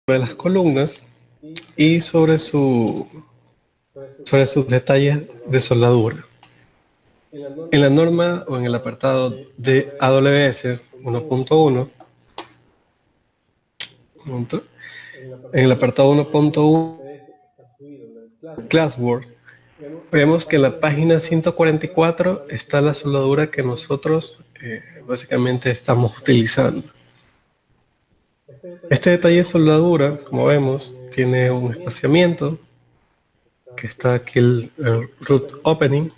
de las columnas y sobre sus detalles de soldadura. En la norma o en el apartado de AWS 1.1, en el apartado 1.1 Classwork, vemos que en la página 144 está la soldadura que nosotros básicamente estamos utilizando. Este detalle de soldadura, como vemos, tiene un espaciamiento, que está aquí el root opening,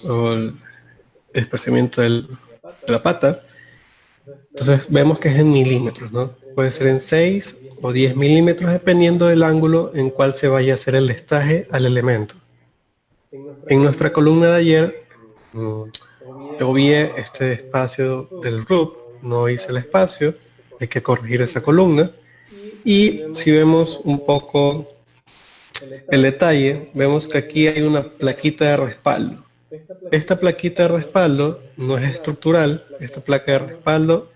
o el espaciamiento de la pata. Entonces vemos que es en milímetros, ¿no? Puede ser en 6 o 10 milímetros dependiendo del ángulo en cual se vaya a hacer el listaje al elemento. En nuestra columna de ayer obvié este espacio del root, no hice el espacio, hay que corregir esa columna. Y si vemos un poco el detalle, vemos que aquí hay una plaquita de respaldo. Esta plaquita de respaldo no es estructural, esta placa de respaldo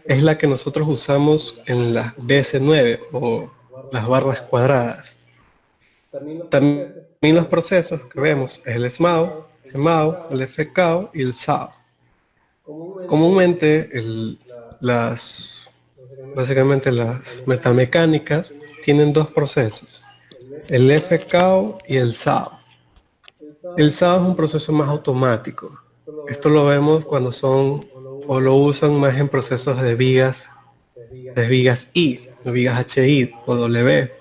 es la que nosotros usamos en las BS9 o las barras cuadradas. También los procesos que vemos es el SMAO, el MAO, el FKO y el SAO. Comúnmente básicamente las metamecánicas tienen dos procesos, el FKO y el SAO. El SAO es un proceso más automático. Esto lo vemos cuando son o lo usan más en procesos de vigas I, o vigas HI o W.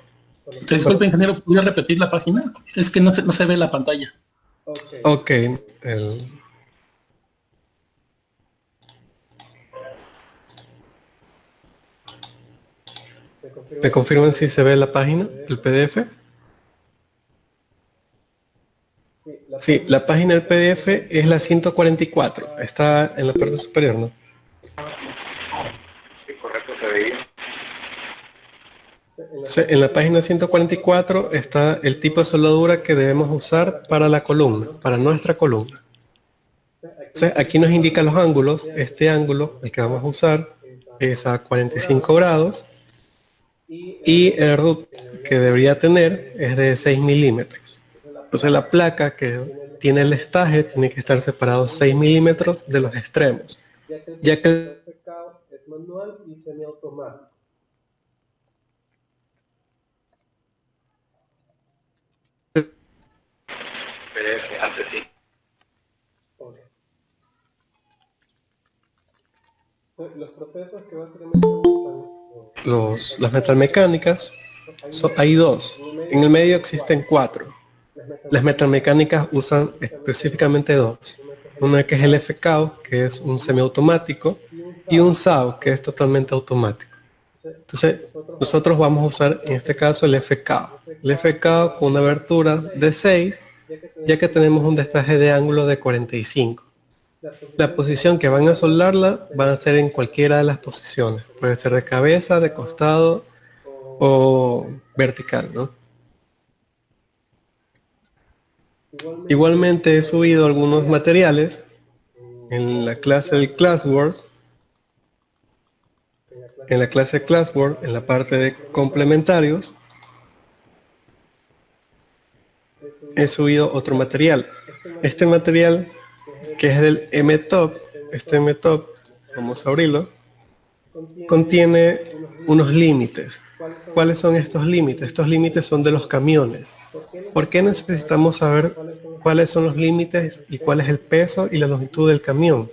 Disculpe, ingeniero, ¿podría repetir la página? Es que no se ve la pantalla. Ok, ¿me confirman si se ve la página del PDF? Sí, la página del PDF es la 144, está en la parte superior, ¿no? Sí, correcto, se veía. En la página 144 está el tipo de soldadura que debemos usar para la columna, para nuestra columna. Entonces, aquí nos indica los ángulos. Este ángulo, el que vamos a usar, es a 45 grados y el root que debería tener es de 6 milímetros. Entonces la placa que tiene el listaje tiene que estar separado 6 milímetros de los extremos, ya que el es manual y semiautomático. PDF, antes sí. Los procesos que básicamente usan las metalmecánicas, hay dos. En el medio existen 4. Las metalmecánicas usan específicamente 2. Una que es el FKO, que es un semiautomático, y un SAO, que es totalmente automático. Entonces, nosotros vamos a usar en este caso el FKO. El FKO con una abertura de 6, ya que tenemos un destaje de ángulo de 45. La posición que van a soldarla van a ser en cualquiera de las posiciones. Puede ser de cabeza, de costado o vertical, ¿no? Igualmente he subido algunos materiales en la clase del Classwork. En la clase Classwork, en la parte de complementarios, he subido otro material. Este material, que es del MTOP, este MTOP, vamos a abrirlo, contiene unos límites. ¿Cuáles son estos límites? Estos límites son de los camiones. ¿Por qué necesitamos saber cuáles son los límites y cuál es el peso y la longitud del camión?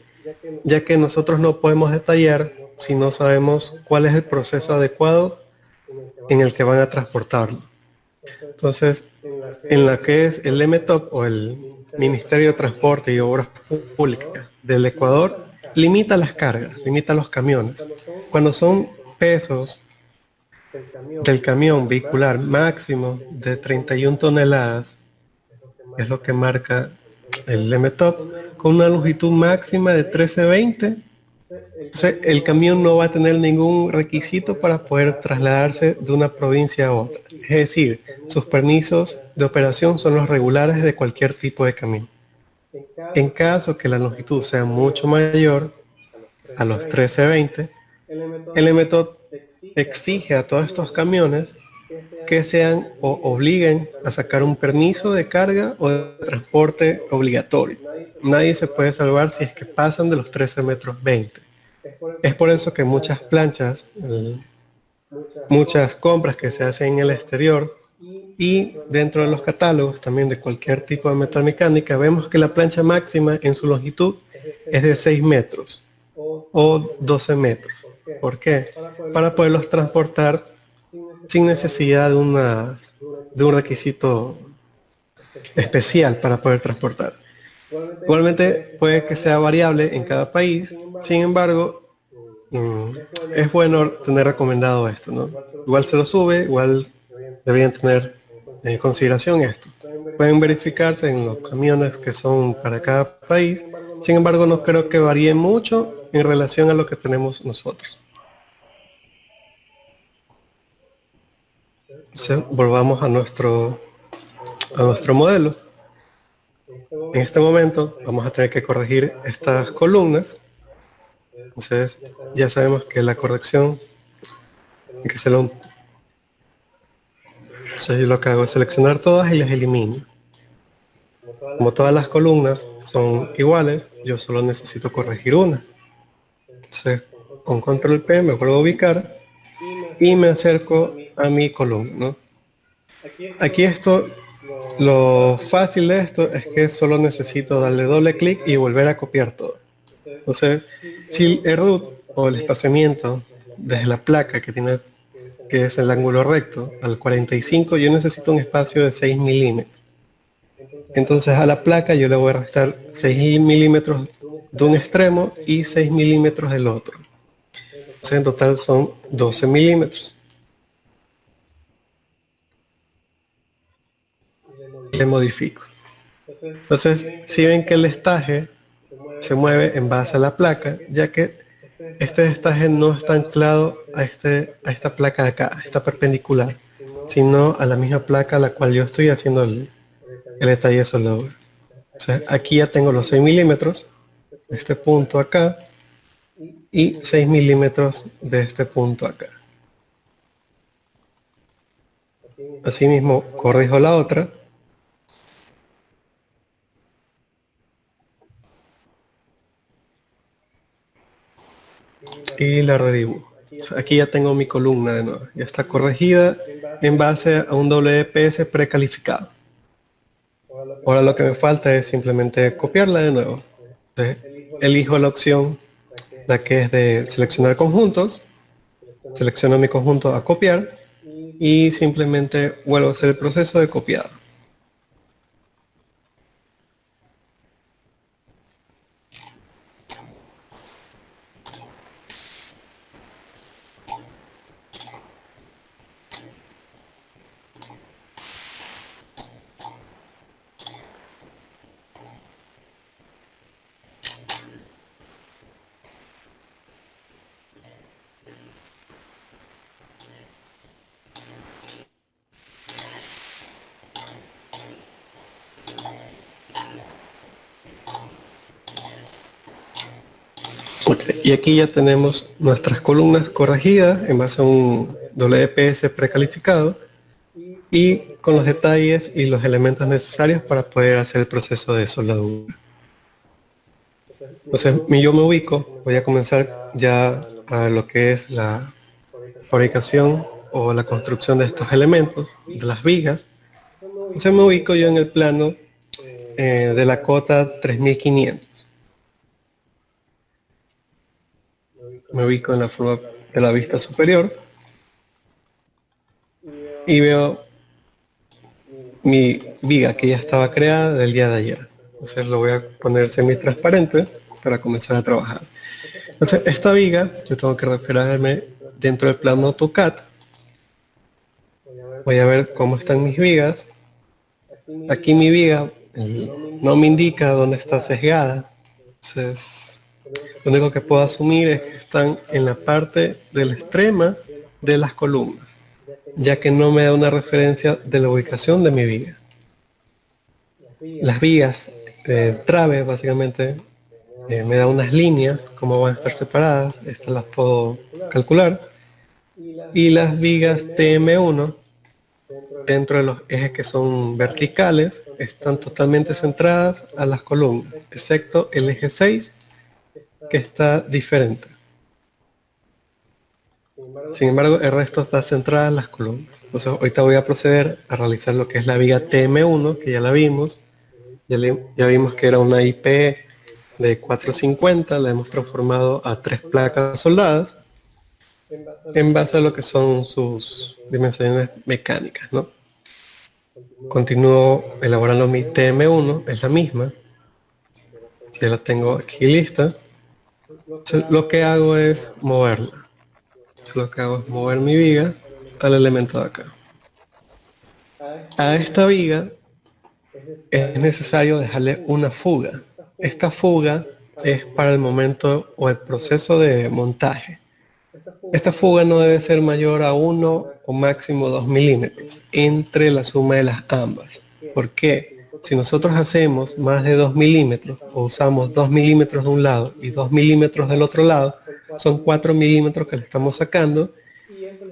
Ya que nosotros no podemos detallar si no sabemos cuál es el proceso adecuado en el que van a transportarlo. Entonces, en la que es el MTOP o el Ministerio de Transporte y Obras Públicas del Ecuador, limita las cargas, limita los camiones. Cuando son pesos del camión vehicular máximo de 31 toneladas, es lo que marca el MTOP, con una longitud máxima de 1320, entonces el camión no va a tener ningún requisito para poder trasladarse de una provincia a otra. Es decir, sus permisos de operación son los regulares de cualquier tipo de camión. En caso que la longitud sea mucho mayor a los 1320, el MTOP exige a todos estos camiones que sean o obliguen a sacar un permiso de carga o de transporte obligatorio. Nadie se puede salvar si es que pasan de los 13 metros 20. Es por eso que muchas planchas, muchas compras que se hacen en el exterior y dentro de los catálogos también de cualquier tipo de metalmecánica, vemos que la plancha máxima en su longitud es de 6 metros o 12 metros. ¿Por qué? Para poderlos transportar sin necesidad de un requisito especial para poder transportar. Igualmente puede que sea variable en cada país, sin embargo, es bueno tener recomendado esto, ¿no? Igual se lo sube, igual deberían tener en consideración esto. Pueden verificarse en los camiones que son para cada país, sin embargo no creo que varíe mucho en relación a lo que tenemos nosotros. Entonces, volvamos a nuestro modelo. En este momento vamos a tener que corregir estas columnas. Entonces ya sabemos que la corrección hay que hacerlo. Entonces yo lo que hago es seleccionar todas y las elimino. Como todas las columnas son iguales, yo solo necesito corregir una. Entonces con control P me vuelvo a ubicar y me acerco a mi columna, ¿no? Aquí lo fácil de esto es que solo necesito darle doble clic y volver a copiar todo. Entonces, si el root o el espaciamiento desde la placa que es el ángulo recto al 45, yo necesito un espacio de 6 milímetros. Entonces a la placa yo le voy a restar 6 milímetros de un extremo y 6 milímetros del otro. Entonces en total son 12 milímetros. Le modifico. Entonces, si ven que el estaje se mueve en base a la placa, ya que este estaje no está anclado a esta placa de acá, a esta perpendicular, sino a la misma placa a la cual yo estoy haciendo el detalle de soldadura. Entonces, aquí ya tengo los 6 milímetros de este punto acá y 6 milímetros de este punto acá. Asimismo, corrijo la otra. Y la redibujo. Aquí ya tengo mi columna de nuevo. Ya está corregida en base a un WPS precalificado. Ahora lo que me falta es simplemente copiarla de nuevo. Entonces, elijo la opción, la que es de seleccionar conjuntos. Selecciono mi conjunto a copiar y simplemente vuelvo a hacer el proceso de copiado. Y aquí ya tenemos nuestras columnas corregidas en base a un WPS precalificado y con los detalles y los elementos necesarios para poder hacer el proceso de soldadura. Entonces yo me ubico, voy a comenzar ya a lo que es la fabricación o la construcción de estos elementos, de las vigas. Entonces me ubico yo en el plano de la cota 3500. Me ubico en la forma de la vista superior y veo mi viga que ya estaba creada del día de ayer. Entonces lo voy a poner semi-transparente para comenzar a trabajar. Entonces esta viga yo tengo que referirme dentro del plano AutoCAD. Voy a ver cómo están mis vigas. Aquí mi viga no me indica dónde está sesgada. Entonces lo único que puedo asumir es que están en la parte de la extrema de las columnas, ya que no me da una referencia de la ubicación de mi viga. Las vigas trave básicamente me da unas líneas, cómo van a estar separadas, estas las puedo calcular, y las vigas TM1 dentro de los ejes que son verticales están totalmente centradas a las columnas, excepto el eje 6 que está diferente. Sin embargo, el resto está centrado en las columnas. Entonces, ahorita voy a proceder a realizar lo que es la viga TM1, que ya la vimos. Ya vimos que era una IP de 450, la hemos transformado a 3 placas soldadas en base a lo que son sus dimensiones mecánicas, ¿no? Continúo elaborando mi TM1, es la misma. Ya la tengo aquí lista. Entonces, lo que hago es moverla. Lo que hago es mover mi viga al elemento de acá. A esta viga es necesario dejarle una fuga. Esta fuga es para el momento o el proceso de montaje. Esta fuga no debe ser mayor a 1 o máximo 2 milímetros entre la suma de las ambas. ¿Por qué? Si nosotros hacemos más de 2 milímetros o usamos 2 milímetros de un lado y 2 milímetros del otro lado, son 4 milímetros que le estamos sacando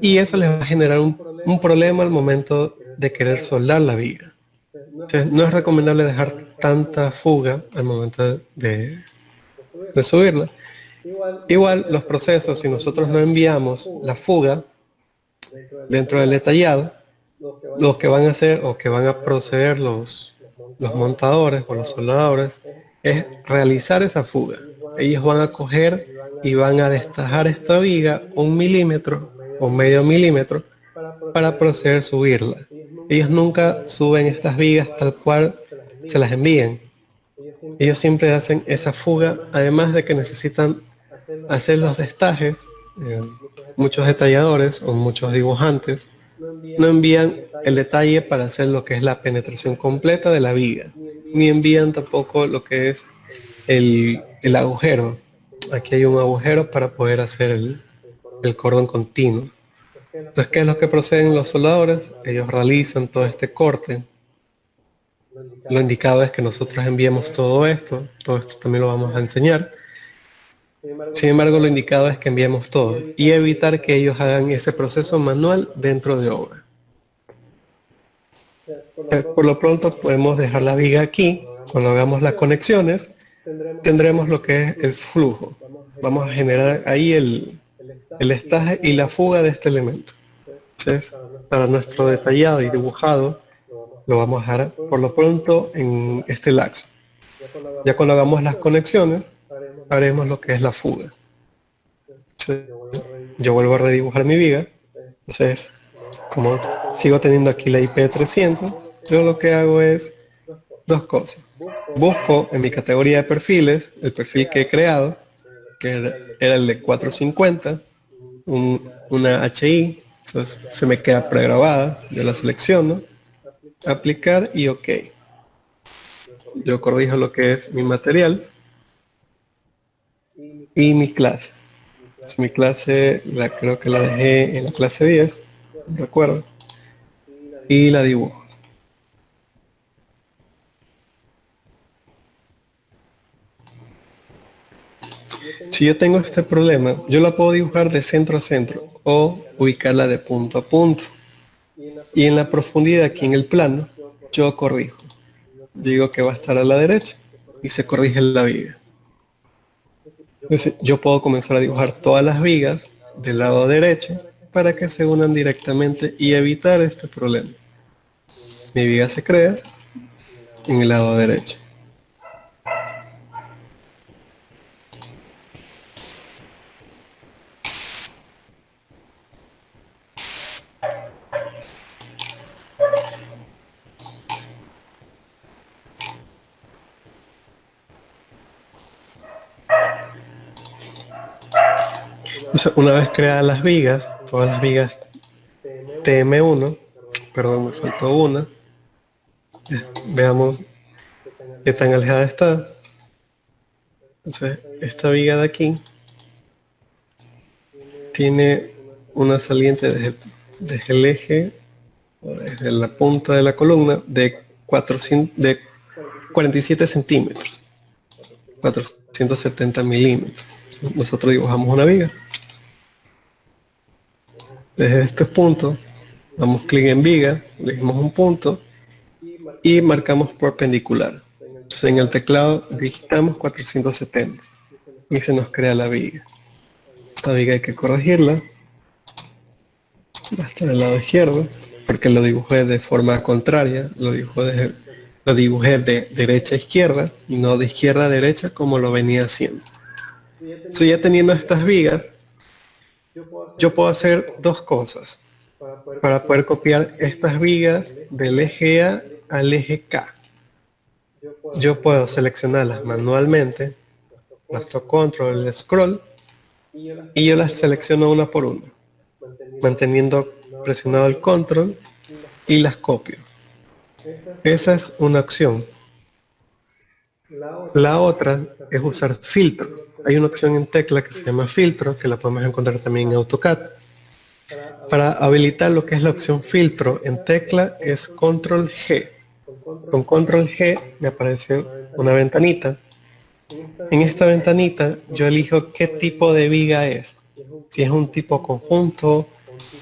y eso les va a generar un problema al momento de querer soldar la viga. Entonces, no es recomendable dejar tanta fuga al momento de subirla. Igual los procesos, si nosotros no enviamos la fuga dentro del detallado, lo que van a hacer o que van a proceder los montadores o los soldadores es realizar esa fuga. Ellos van a coger y van a destajar esta viga 1 milímetro o medio milímetro para proceder a subirla. Ellos nunca suben estas vigas tal cual se las envían. Ellos siempre hacen esa fuga, además de que necesitan hacer los destajes. Muchos detalladores o muchos dibujantes no envían el detalle para hacer lo que es la penetración completa de la viga, ni envían tampoco lo que es el agujero. Aquí hay un agujero para poder hacer el cordón continuo. Entonces, ¿qué es lo que proceden los soldadores? Ellos realizan todo este corte. Lo indicado es que nosotros enviemos todo esto también lo vamos a enseñar. Sin embargo, lo indicado es que enviemos todo y evitar que ellos hagan ese proceso manual dentro de obra. Por lo pronto podemos dejar la viga aquí. Cuando hagamos las conexiones, tendremos lo que es el flujo. Vamos a generar ahí el estaje y la fuga de este elemento. Entonces, para nuestro detallado y dibujado, lo vamos a dejar por lo pronto en este laxo. Ya cuando hagamos las conexiones, haremos lo que es la fuga. Entonces, yo vuelvo a redibujar mi viga. Entonces, como sigo teniendo aquí la IP 300, yo lo que hago es dos cosas. Busco en mi categoría de perfiles, el perfil que he creado, que era el de 450, una HI, entonces se me queda pregrabada, yo la selecciono, aplicar y OK. Yo corrijo lo que es mi material y mi clase. Entonces, mi clase creo que la dejé en la clase 10, no recuerdo, y la dibujo. Si yo tengo este problema, yo la puedo dibujar de centro a centro o ubicarla de punto a punto. Y en la profundidad aquí en el plano, yo corrijo. Digo que va a estar a la derecha y se corrige la viga. Entonces, yo puedo comenzar a dibujar todas las vigas del lado derecho para que se unan directamente y evitar este problema. Mi viga se crea en el lado derecho. Entonces, una vez creadas las vigas, todas las vigas TM1, perdón, me faltó una. Veamos qué tan alejada está. Entonces, esta viga de aquí tiene una saliente desde el eje, o desde la punta de la columna, de 47 centímetros, 470 milímetros. Nosotros dibujamos una viga. Desde este punto, damos clic en viga, elegimos un punto y marcamos perpendicular. Entonces en el teclado digitamos 470 y se nos crea la viga. Esta viga hay que corregirla. Va a estar del lado izquierdo porque lo dibujé de forma contraria, lo dibujé de derecha a izquierda y no de izquierda a derecha como lo venía haciendo. Entonces ya teniendo estas vigas, yo puedo hacer dos cosas para poder copiar estas vigas del eje A al eje K. Yo puedo seleccionarlas manualmente, bastón control, el scroll, y yo las selecciono una por una, manteniendo presionado el control y las copio. Esa es una opción. La otra es usar filtro. Hay una opción en tecla que se llama filtro, que la podemos encontrar también en AutoCAD. Para habilitar lo que es la opción filtro en tecla es control G. Con control G me aparece una ventanita. En esta ventanita yo elijo qué tipo de viga es. Si es un tipo conjunto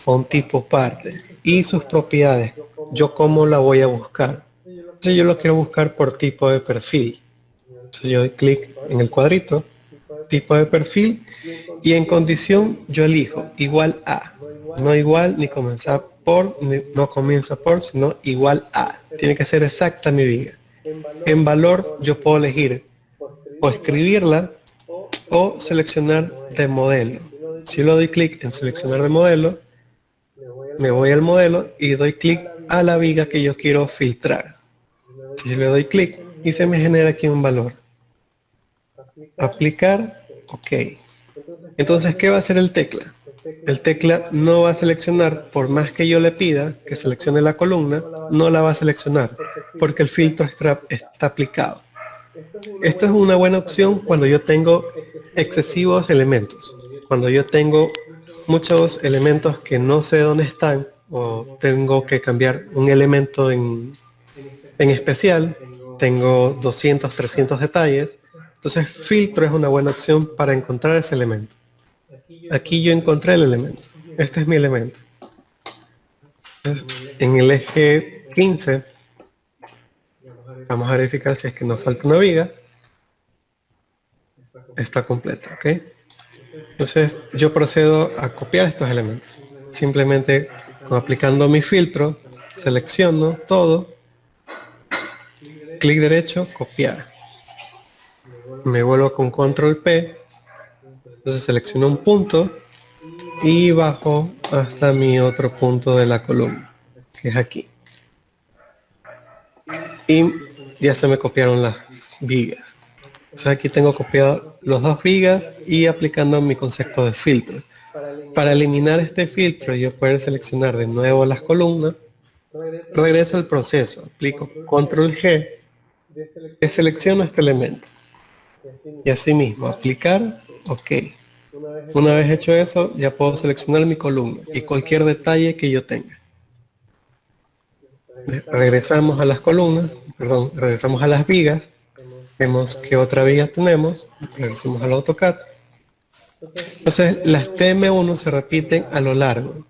o un tipo parte. Y sus propiedades. Yo cómo la voy a buscar. Entonces yo lo quiero buscar por tipo de perfil. Entonces yo doy clic en el cuadrito, tipo de perfil, y en condición yo elijo igual a. No igual ni comenzar por, no comienza por, sino igual a. Tiene que ser exacta mi viga. En valor yo puedo elegir o escribirla o seleccionar de modelo. Si yo le doy clic en seleccionar de modelo, me voy al modelo y doy clic a la viga que yo quiero filtrar. Si yo le doy clic y se me genera aquí un valor. Aplicar, ok. Entonces, ¿qué va a hacer el tecla? El tecla no va a seleccionar, por más que yo le pida que seleccione la columna, no la va a seleccionar, porque el filtro está aplicado. Esto es una buena opción cuando yo tengo excesivos elementos. Cuando yo tengo muchos elementos que no sé dónde están, o tengo que cambiar un elemento en especial, tengo 200, 300 detalles, entonces filtro es una buena opción para encontrar ese elemento. Aquí yo encontré el elemento. Este es mi elemento. Entonces, en el eje 15, vamos a verificar si es que nos falta una viga. Está completa, ¿ok? Entonces yo procedo a copiar estos elementos. Simplemente aplicando mi filtro, selecciono todo, clic derecho, copiar. Me vuelvo con control P, entonces selecciono un punto y bajo hasta mi otro punto de la columna, que es aquí. Y ya se me copiaron las vigas. Entonces aquí tengo copiado los dos vigas y aplicando mi concepto de filtro. Para eliminar este filtro y yo poder seleccionar de nuevo las columnas, regreso al proceso, aplico control G, y selecciono este elemento. Y así mismo, aplicar, ok. Una vez hecho eso, ya puedo seleccionar mi columna y cualquier detalle que yo tenga. Regresamos a las columnas, perdón, regresamos a las vigas. Vemos que otra viga tenemos, regresamos al AutoCAD. Entonces las TM1 se repiten a lo largo.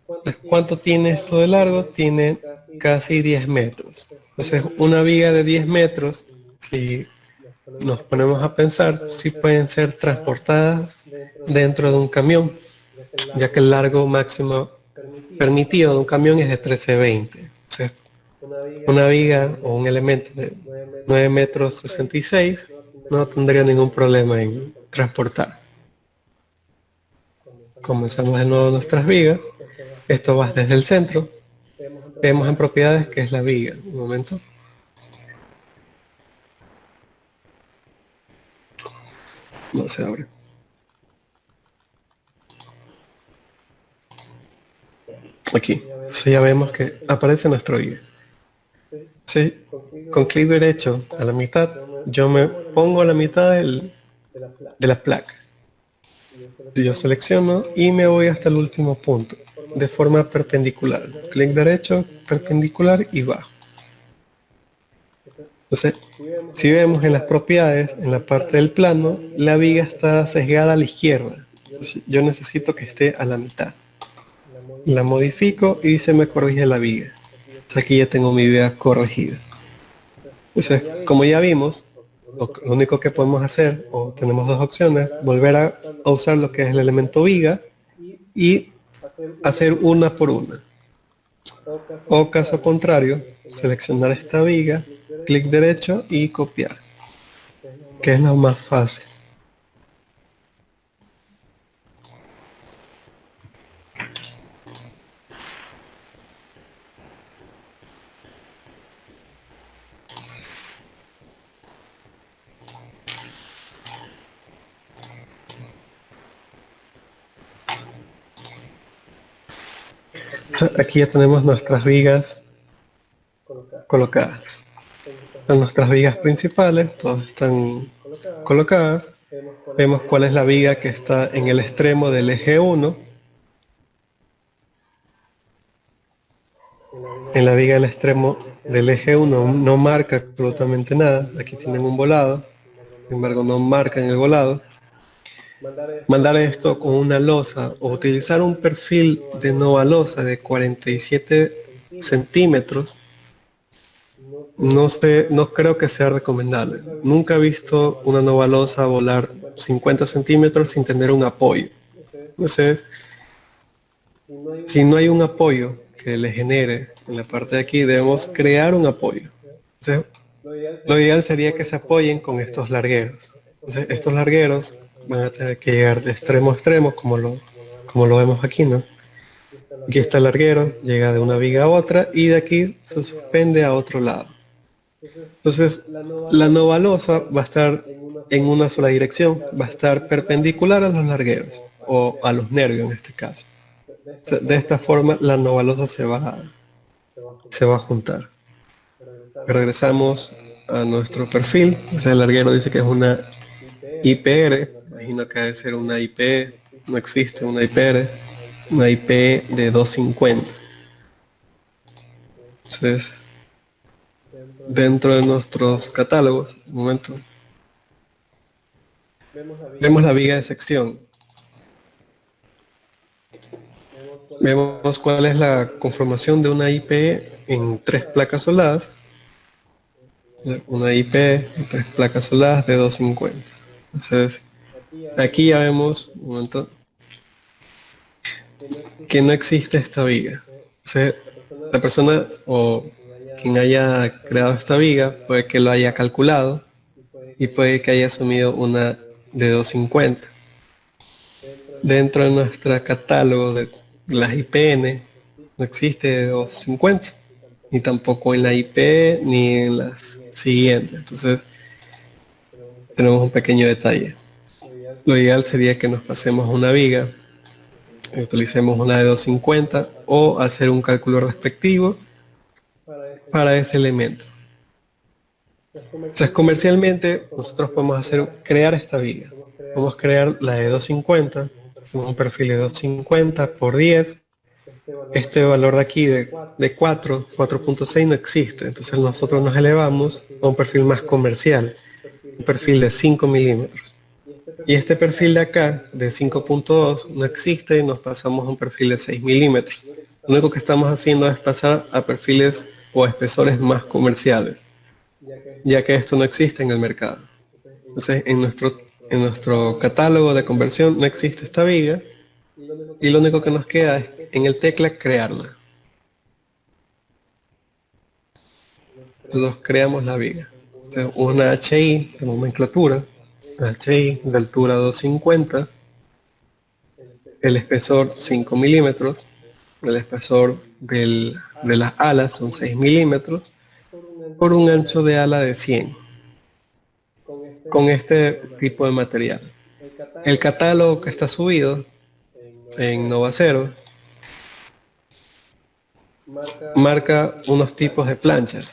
Entonces, ¿cuánto tiene esto de largo? Tiene casi 10 metros. Entonces una viga de 10 metros, si nos ponemos a pensar, sí pueden ser transportadas dentro de un camión, ya que el largo máximo permitido de un camión es de 1320. Entonces, una viga o un elemento de 9 metros 66 no tendría ningún problema en transportar. Comenzamos de nuevo nuestras vigas. Esto va desde el centro. Vemos en propiedades que es la viga. Un momento. No se abre. Aquí. Entonces ya vemos que aparece nuestro viga. Sí, con clic derecho a la mitad, yo me pongo a la mitad de la placa. Yo selecciono y me voy hasta el último punto, de forma perpendicular. Clic derecho, perpendicular y bajo. Entonces, si vemos en las propiedades, en la parte del plano, la viga está sesgada a la izquierda. Entonces, yo necesito que esté a la mitad. la modifico y se me corrige la viga. Entonces aquí ya tengo mi viga corregida. Entonces, como ya vimos, lo único que podemos hacer, o tenemos dos opciones, volver a usar lo que es el elemento viga y hacer una por una. O caso contrario, seleccionar esta viga, clic derecho y copiar, que es lo más fácil. Aquí ya tenemos nuestras vigas colocadas. En nuestras vigas principales, todas están colocadas. Vemos cuál es la viga que está en el extremo del eje 1. En la viga del extremo del eje 1 no marca absolutamente nada. Aquí tienen un volado, sin embargo no marcan el volado. Mandar esto con una losa o utilizar un perfil de nova losa de 47 centímetros, no creo que sea recomendable. Nunca he visto una nova losa volar 50 centímetros sin tener un apoyo. Entonces, si no hay un apoyo que le genere en la parte de aquí, debemos crear un apoyo. Entonces, lo ideal sería que se apoyen con estos largueros. Entonces, estos largueros van a tener que llegar de extremo a extremo, como lo vemos aquí, ¿no? Aquí está el larguero, llega de una viga a otra y de aquí se suspende a otro lado. Entonces, la nova losa va a estar en una sola dirección, va a estar perpendicular a los largueros, o a los nervios en este caso. O sea, de esta forma la nova losa se va a juntar. Regresamos a nuestro perfil. O sea, el larguero dice que es una IPR, imagino que debe ser una IP, no existe una IPR, una IP de 250. Entonces, dentro de nuestros catálogos, un momento, vemos la viga de sección. Vemos cuál es la conformación de una IP en 3 placas soldadas. Una IP en 3 placas soldadas de 250. Entonces, aquí ya vemos, un momento, que no existe esta viga. O sea, la persona o quien haya creado esta viga puede que lo haya calculado y puede que haya asumido una de 250. Dentro de nuestro catálogo de las IPN no existe de 250, ni tampoco en la IP ni en las siguientes. Entonces, tenemos un pequeño detalle. Lo ideal sería que nos pasemos una viga, utilicemos una de 250 o hacer un cálculo respectivo para ese elemento. Entonces, comercialmente nosotros podemos crear esta viga. Podemos crear la de 250, un perfil de 250 por 10. Este valor de aquí de 4.6 no existe, entonces nosotros nos elevamos a un perfil más comercial, un perfil de 5 milímetros. Y este perfil de acá, de 5.2, no existe y nos pasamos a un perfil de 6 milímetros. Lo único que estamos haciendo es pasar a perfiles o espesores más comerciales, ya que esto no existe en el mercado. Entonces, en nuestro catálogo de conversión no existe esta viga y lo único que nos queda es en el tecla crearla. Entonces creamos la viga. Entonces, una HI de nomenclatura, HI de altura 250, el espesor 5 milímetros, el espesor de las alas son 6 milímetros, por un ancho de ala de 100, con este tipo de material. El catálogo que está subido en Novacero marca unos tipos de planchas.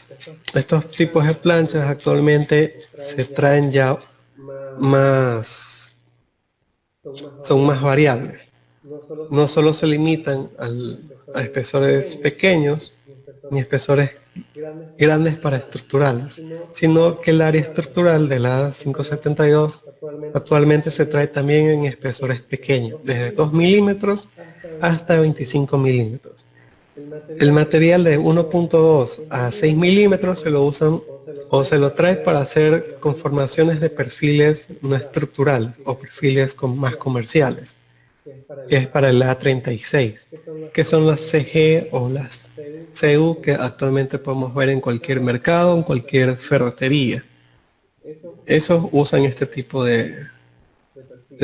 Estos tipos de planchas actualmente se traen ya son más variables. No solo se limitan a espesores pequeños ni espesores grandes para estructurales, sino que el área estructural de la 572 actualmente se trae también en espesores pequeños, desde 2 milímetros hasta 25 milímetros. El material de 1.2 a 6 milímetros se lo usan o se lo trae para hacer conformaciones de perfiles no estructurales o perfiles más comerciales, que es para el A36, que son las CG o las CU que actualmente podemos ver en cualquier mercado, en cualquier ferretería. Esos usan este tipo de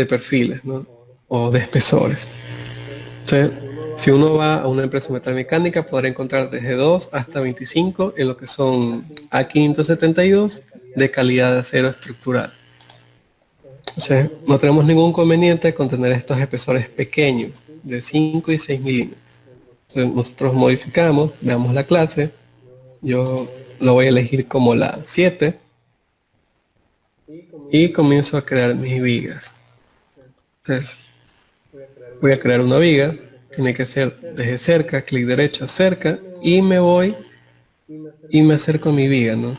perfiles, ¿no? O de espesores. Entonces, si uno va a una empresa metalmecánica, podrá encontrar desde 2 hasta 25 en lo que son A572 de calidad de acero estructural. O sea, no tenemos ningún inconveniente con tener estos espesores pequeños de 5 y 6 milímetros. Entonces, nosotros modificamos, veamos la clase. Yo lo voy a elegir como la 7 y comienzo a crear mis vigas. Entonces, voy a crear una viga, tiene que ser desde cerca, clic derecho, cerca, y me voy y me acerco a mi viga, ¿no?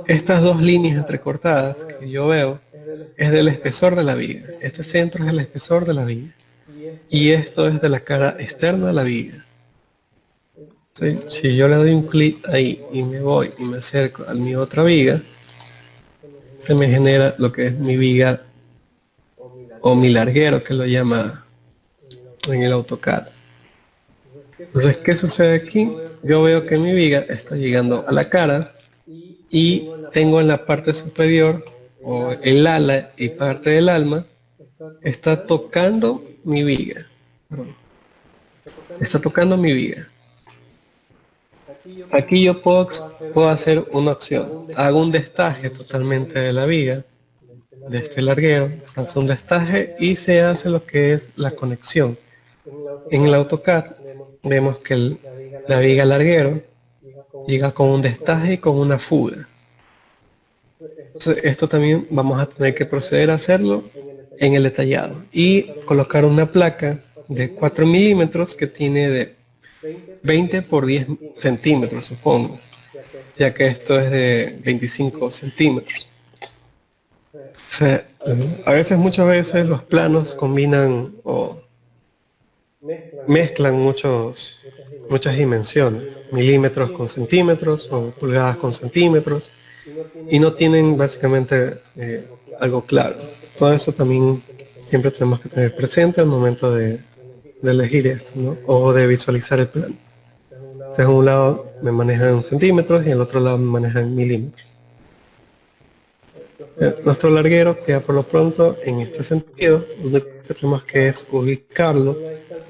Estas dos líneas entrecortadas que yo veo es del espesor de la viga. Este centro es el espesor de la viga. Y esto es de la cara externa de la viga. ¿Sí? Si yo le doy un clic ahí y me voy y me acerco a mi otra viga, se me genera lo que es mi viga o mi larguero, que lo llama en el AutoCAD. Entonces, ¿qué sucede aquí? Yo veo que mi viga está llegando a la cara y tengo en la parte superior, o el ala y parte del alma, está tocando mi viga. Está tocando mi viga. Aquí yo puedo hacer una opción. Hago un destaje totalmente de la viga, de este larguero, se hace un destaje y se hace lo que es la conexión. En el AutoCAD vemos que la viga larguero llega con un destaje y con una fuga. Entonces, esto también vamos a tener que proceder a hacerlo en el detallado y colocar una placa de 4 milímetros que tiene de 20 por 10 centímetros, supongo, ya que esto es de 25 centímetros. O sea, a veces, muchas veces los planos combinan o mezclan muchas dimensiones, milímetros con centímetros o pulgadas con centímetros, y no tienen básicamente algo claro. Todo eso también siempre tenemos que tener presente al momento de elegir esto, ¿no? O de visualizar el plano. O sea, en un lado me manejan centímetros y en el otro lado me manejan milímetros. Nuestro larguero queda por lo pronto en este sentido, donde tenemos que es ubicarlo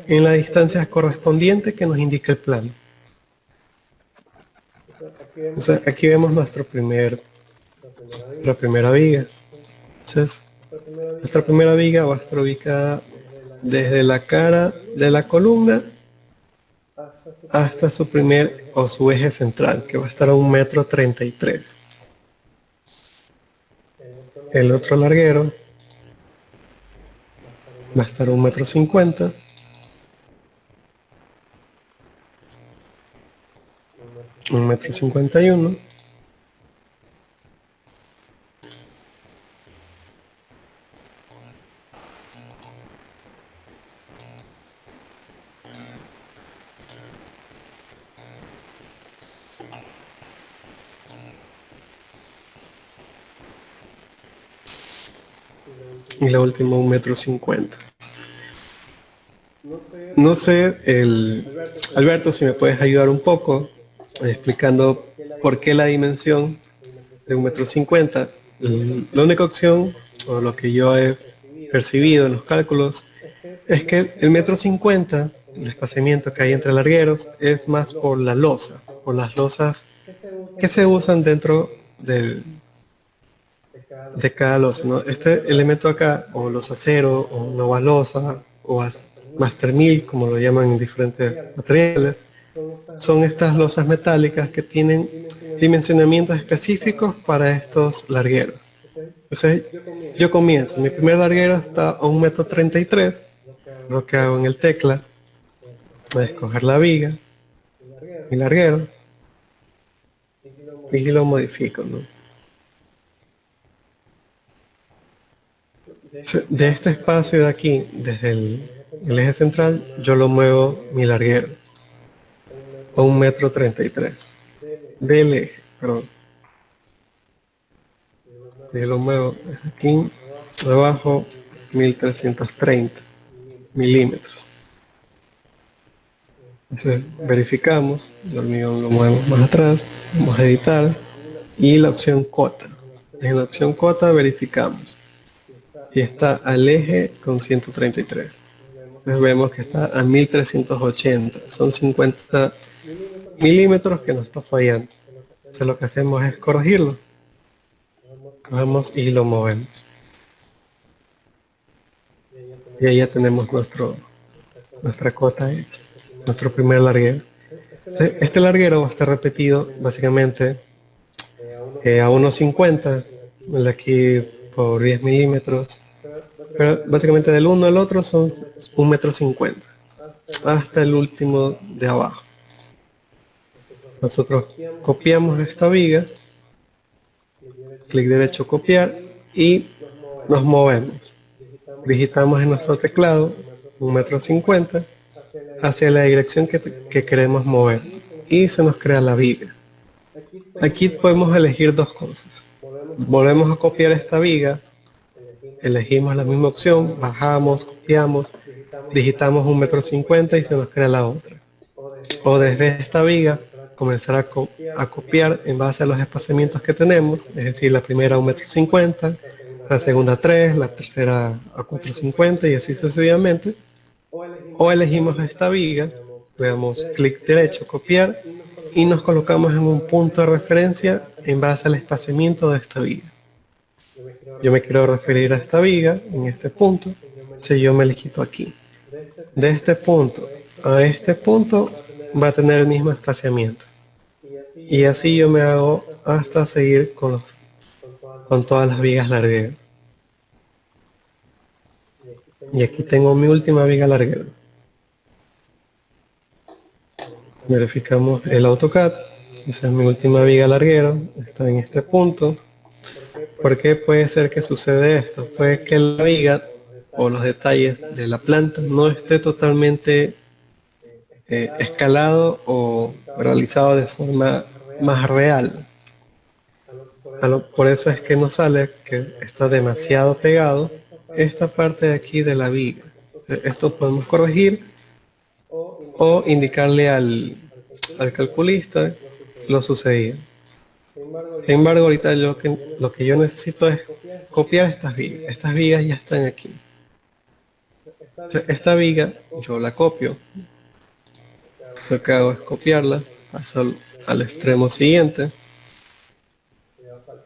en la distancia correspondiente que nos indica el plano. Entonces, aquí vemos nuestra primera viga. Entonces, nuestra primera viga va a estar ubicada desde la cara de la columna hasta su primer o su eje central, que va a estar a 1,33 m. El otro larguero va a estar a 1,50 m. 1,51 m. Y la última 1,50 m. No sé, Alberto, si me puedes ayudar un poco explicando por qué la dimensión de 1,50 m. La única opción, o lo que yo he percibido en los cálculos, es que el 1,50 m, el espaciamiento que hay entre largueros, es más por la losa, por las losas que se usan dentro de cada losa, ¿no? Este elemento acá, o los aceros, o una losa, o Master 1000, como lo llaman en diferentes materiales, son estas losas metálicas que tienen dimensionamientos específicos para estos largueros. Entonces, yo comienzo, mi primer larguero está a 1,33 m, lo que hago en el tecla es escoger la viga, mi larguero, y lo modifico, ¿no? De este espacio de aquí, desde el eje central, yo lo muevo mi larguero a 1,33 m del eje, perdón. Yo lo muevo aquí abajo 1330 milímetros. Entonces verificamos, el hormigón lo movemos más atrás, vamos a editar y la opción cota. En la opción cota verificamos y está al eje con 133. Entonces vemos que está a 1380, son 50 milímetros que nos está fallando. Entonces lo que hacemos es corregirlo. Cogemos y lo movemos. Y ahí ya tenemos nuestra cota hecha, nuestro primer larguero. Entonces, este larguero va a estar repetido básicamente a 1,50, aquí por 10 milímetros. Pero básicamente del uno al otro son 1,50 m, hasta el último de abajo. Nosotros copiamos esta viga, clic derecho copiar y nos movemos. Digitamos en nuestro teclado 1,50 m hacia la dirección que queremos mover y se nos crea la viga. Aquí podemos elegir dos cosas. Volvemos a copiar esta viga, elegimos la misma opción, bajamos, copiamos, digitamos 1,50 m y se nos crea la otra. O desde esta viga comenzar a copiar en base a los espaciamientos que tenemos, es decir, la primera 1,50 m, la segunda 3, la tercera a 4,50 y así sucesivamente. O elegimos esta viga, le damos clic derecho, copiar y nos colocamos en un punto de referencia en base al espaciamiento de esta viga. Yo me quiero referir a esta viga en este punto, entonces yo me le quito aquí. De este punto a este punto va a tener el mismo espaciamiento. Y así yo me hago hasta seguir con todas las vigas largueras. Y aquí tengo mi última viga larguera. Verificamos el AutoCAD. Esa es mi última viga larguera. Está en este punto. ¿Por qué puede ser que sucede esto? Puede que la viga o los detalles de la planta no esté totalmente escalado o realizado de forma más real. Por eso es que nos sale que está demasiado pegado esta parte de aquí de la viga. Esto podemos corregir o indicarle al calculista lo sucedido. Sin embargo, ahorita lo que yo necesito es copiar estas vigas. Estas vigas ya están aquí. Esta viga yo la copio. Lo que hago es copiarla, paso al extremo siguiente.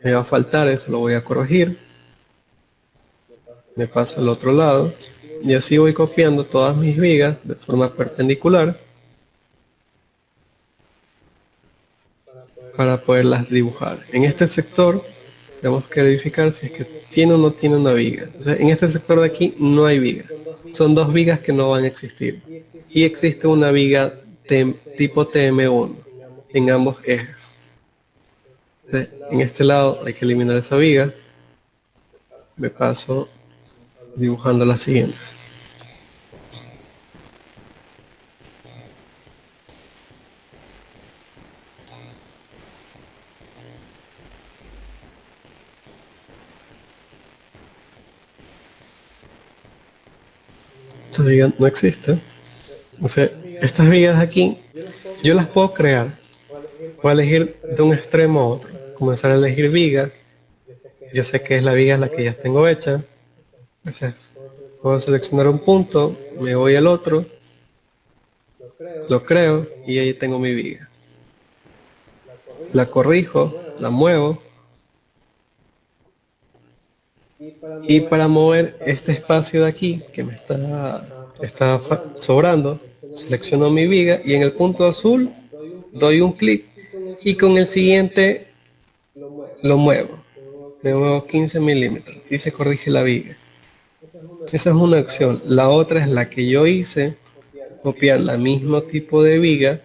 Me va a faltar, eso lo voy a corregir. Me paso al otro lado. Y así voy copiando todas mis vigas de forma perpendicular para poderlas dibujar. En este sector tenemos que verificar si es que tiene o no tiene una viga. Entonces, en este sector de aquí no hay viga. Son dos vigas que no van a existir. Y existe una viga tipo TM1 en ambos ejes. Entonces, en este lado hay que eliminar esa viga. Me paso dibujando las siguientes. Esta viga no existe. Entonces, estas vigas aquí, yo las puedo crear. Puedo elegir de un extremo a otro. Comenzar a elegir vigas. Yo sé que es la viga la que ya tengo hecha. Entonces, puedo seleccionar un punto, me voy al otro, lo creo y ahí tengo mi viga. La corrijo, la muevo. Y para mover este espacio de aquí que me está sobrando, selecciono mi viga y en el punto azul doy un clic y con el siguiente lo muevo. Me muevo 15 milímetros y se corrige la viga. Esa es una opción. La otra es la que yo hice, copiar el mismo tipo de viga,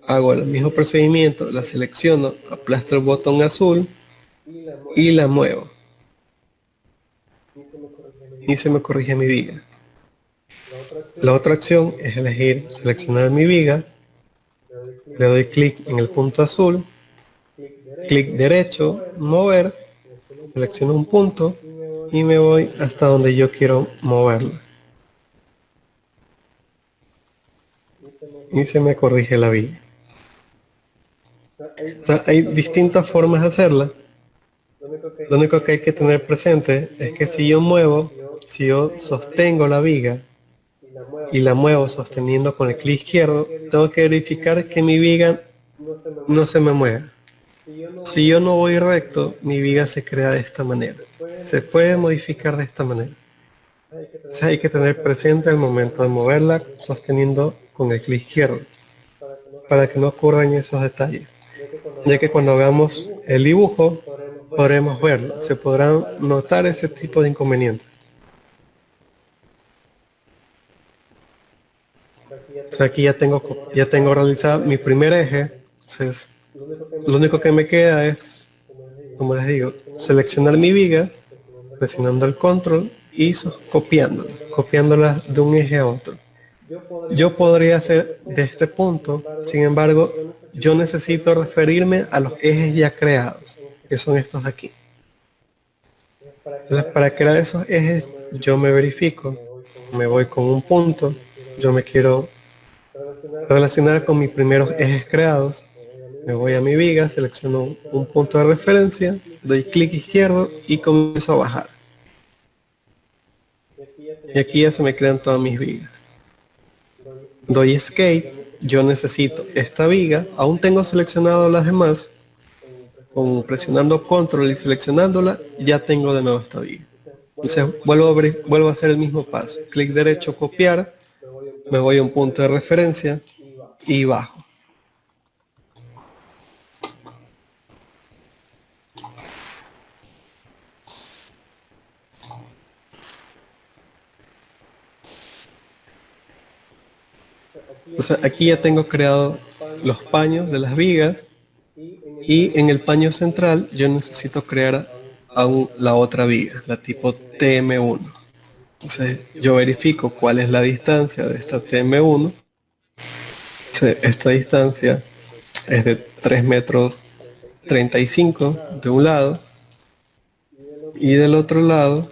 hago el mismo procedimiento, la selecciono, aplasto el botón azul y la muevo. Y se me corrige mi viga. La otra acción es elegir seleccionar mi viga, le doy clic en el punto azul, clic derecho, mover, selecciono un punto y me voy hasta donde yo quiero moverla. Y se me corrige la viga. O sea, hay distintas formas de hacerla. Lo único que hay que tener presente es que si yo sostengo la viga y la muevo sosteniendo con el clic izquierdo, tengo que verificar que mi viga no se me mueva. Si yo no voy recto, mi viga se crea de esta manera. Se puede modificar de esta manera. O sea, hay que tener presente al momento de moverla sosteniendo con el clic izquierdo para que no ocurran esos detalles, ya que cuando hagamos el dibujo podremos verlo, se podrán notar ese tipo de inconvenientes. O sea, aquí ya tengo realizado mi primer eje. Entonces, lo único que me queda es, como les digo, seleccionar mi viga, presionando el control y copiándola de un eje a otro. Yo podría hacer de este punto, sin embargo, yo necesito referirme a los ejes ya creados, que son estos de aquí. Entonces, para crear esos ejes, yo me verifico, me voy con un punto, yo me quiero relacionar con mis primeros ejes creados, me voy a mi viga, selecciono un punto de referencia, doy clic izquierdo y comienzo a bajar. Y aquí ya se me crean todas mis vigas. Doy escape, yo necesito esta viga, aún tengo seleccionado las demás, con presionando control y seleccionándola, ya tengo de nuevo esta viga. Entonces vuelvo a hacer el mismo paso, clic derecho, copiar, me voy a un punto de referencia y bajo. Entonces aquí ya tengo creado los paños de las vigas y en el paño central yo necesito crear aún la otra viga, la tipo TM1. Entonces yo verifico cuál es la distancia de esta TM1. Entonces, esta distancia es de 3 metros 35 de un lado y del otro lado